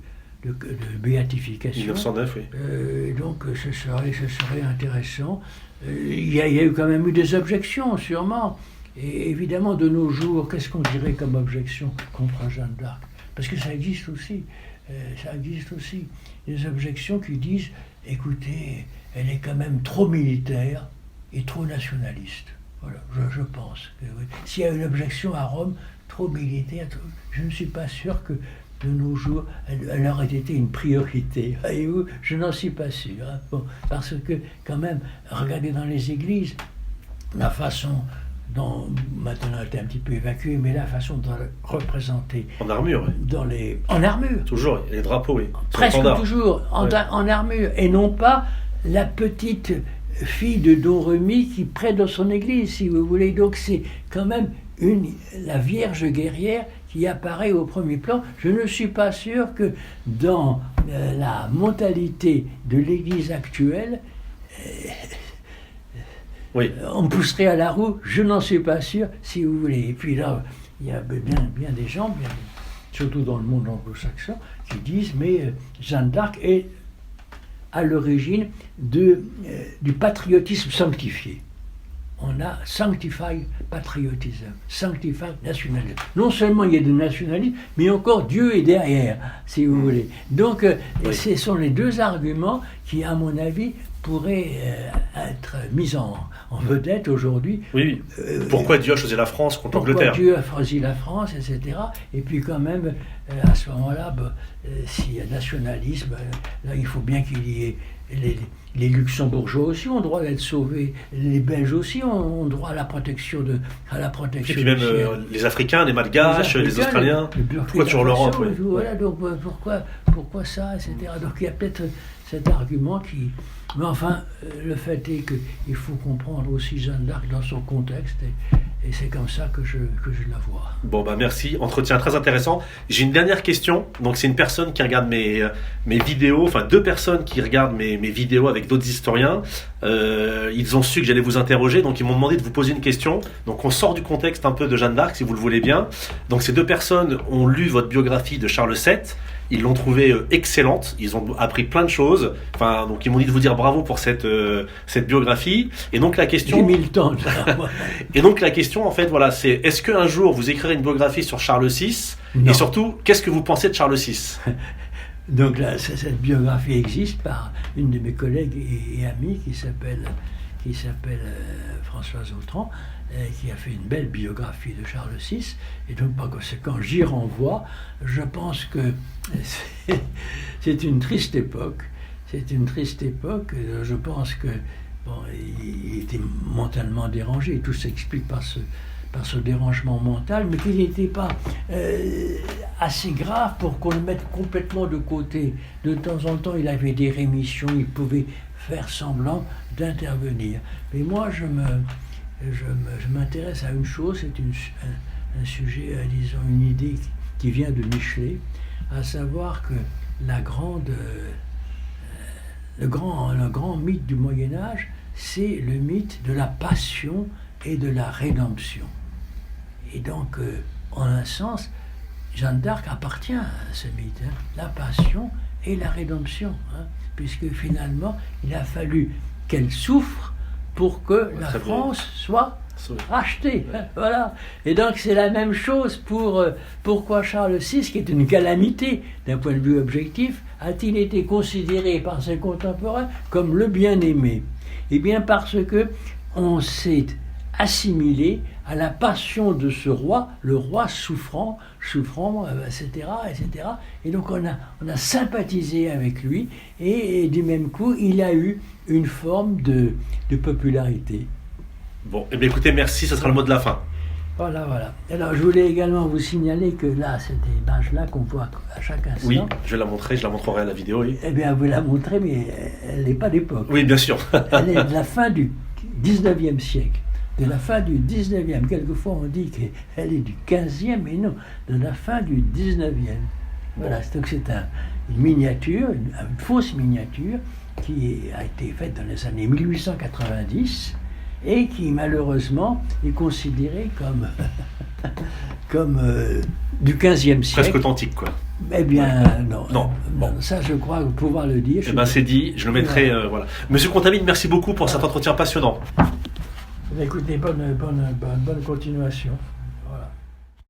béatification. 1909, oui. Donc ce serait intéressant. Il y a eu quand même eu des objections, sûrement. Et évidemment, de nos jours, qu'est-ce qu'on dirait comme objection contre Jeanne d'Arc? Parce que ça existe aussi. Des objections qui disent, écoutez, elle est quand même trop militaire et trop nationaliste. Voilà, je pense que oui. S'il y a une objection à Rome, trop militaire, je ne suis pas sûr que de nos jours, elle aurait été une priorité. Voyez-vous, je n'en suis pas sûr. Hein. Bon, parce que, quand même, regardez dans les églises, la façon dont, maintenant elle était un petit peu évacuée, mais la façon de représenter... En armure, oui. En armure. Toujours, les drapeaux, oui. Presque toujours, en armure. Et non pas la petite fille de Don Remy qui prête dans son église, si vous voulez. Donc c'est quand même la Vierge guerrière qui apparaît au premier plan. Je ne suis pas sûr que dans la mentalité de l'église actuelle... oui. On pousserait à la roue, je n'en suis pas sûr, si vous voulez. Et puis là, il y a bien des gens, surtout dans le monde anglo-saxon, qui disent, mais Jeanne d'Arc est à l'origine du patriotisme sanctifié. On a sanctified patriotism, sanctified nationalism. Non seulement il y a du nationalisme, mais encore Dieu est derrière, si vous voulez. Donc, ce sont les deux arguments qui, à mon avis, pourraient être mis en vedette aujourd'hui. Oui. Pourquoi Dieu a choisi la France contre l'Angleterre? Pourquoi Dieu a choisi la France, etc. Et puis quand même, à ce moment-là, s'il y a nationalisme, là, il faut bien qu'il y ait... Les Luxembourgeois aussi ont droit d'être sauvés, les Belges aussi ont droit à la protection. Et puis même les Africains, les Malgaches, les Australiens, pourquoi toujours l'Europe? Voilà, donc pourquoi ça, etc. Donc il y a peut-être cet argument qui... Mais enfin, le fait est qu'il faut comprendre aussi Jeanne d'Arc dans son contexte, et c'est comme ça que je la vois. Bon, merci, entretien très intéressant. J'ai une dernière question, donc c'est une personne qui regarde mes vidéos, enfin 2 personnes qui regardent mes vidéos avec d'autres historiens. Ils ont su que j'allais vous interroger, donc ils m'ont demandé de vous poser une question. Donc on sort du contexte un peu de Jeanne d'Arc, si vous le voulez bien. Donc ces 2 personnes ont lu votre biographie de Charles VII. Ils l'ont trouvée excellente, ils ont appris plein de choses. Enfin, donc ils m'ont dit de vous dire bravo pour cette biographie. Et donc la question... J'ai mis le temps. Et donc la question, en fait, voilà, c'est est-ce qu'un jour vous écrirez une biographie sur Charles VI? Non. Et surtout, qu'est-ce que vous pensez de Charles VI? Donc là, cette biographie existe par une de mes collègues et amies qui s'appelle Françoise Autran, qui a fait une belle biographie de Charles VI, et donc par conséquent j'y renvoie. Je pense que c'est une triste époque, je pense que il était mentalement dérangé, tout s'explique par ce dérangement mental, mais qu'il n'était pas assez grave pour qu'on le mette complètement de côté. De temps en temps, il avait des rémissions, il pouvait faire semblant d'intervenir. Mais moi, je m'intéresse à une chose, c'est un sujet, disons, une idée qui vient de Michelet, à savoir que le grand mythe du Moyen-Âge, c'est le mythe de la passion et de la rédemption. Et donc, en un sens, Jeanne d'Arc appartient à ce mythe, hein, la passion et la rédemption, hein, puisque finalement, il a fallu qu'elle souffre pour que la France soit rachetée. Hein, voilà. Et donc, c'est la même chose pourquoi Charles VI, qui est une calamité d'un point de vue objectif, a-t-il été considéré par ses contemporains comme le bien-aimé? Eh bien, parce que on s'est assimilé à la passion de ce roi, le roi souffrant, etc., etc. Et donc on a sympathisé avec lui, et du même coup, il a eu une forme de popularité. Bon, eh bien écoutez, merci, ce sera le mot de la fin. Voilà, voilà. Alors je voulais également vous signaler que là, cette image-là qu'on voit à chaque instant... Oui, je vais la montrer, je la montrerai à la vidéo, oui. Eh bien, vous la montrez, mais elle n'est pas d'époque. Oui, bien sûr. Elle est de la fin du 19e siècle. De la fin du 19e. Quelquefois, on dit qu'elle est du 15e, mais non, de la fin du 19e. Voilà, donc c'est une miniature, une fausse miniature, qui a été faite dans les années 1890 et qui, malheureusement, est considérée comme du 15e siècle. Presque authentique, quoi. Eh bien, non. Non. Bon. Ça, je crois pouvoir le dire. Eh bien, c'est dit, je le mettrai, voilà. Monsieur Contamine, merci beaucoup pour cet entretien passionnant. Écoutez, bonne continuation.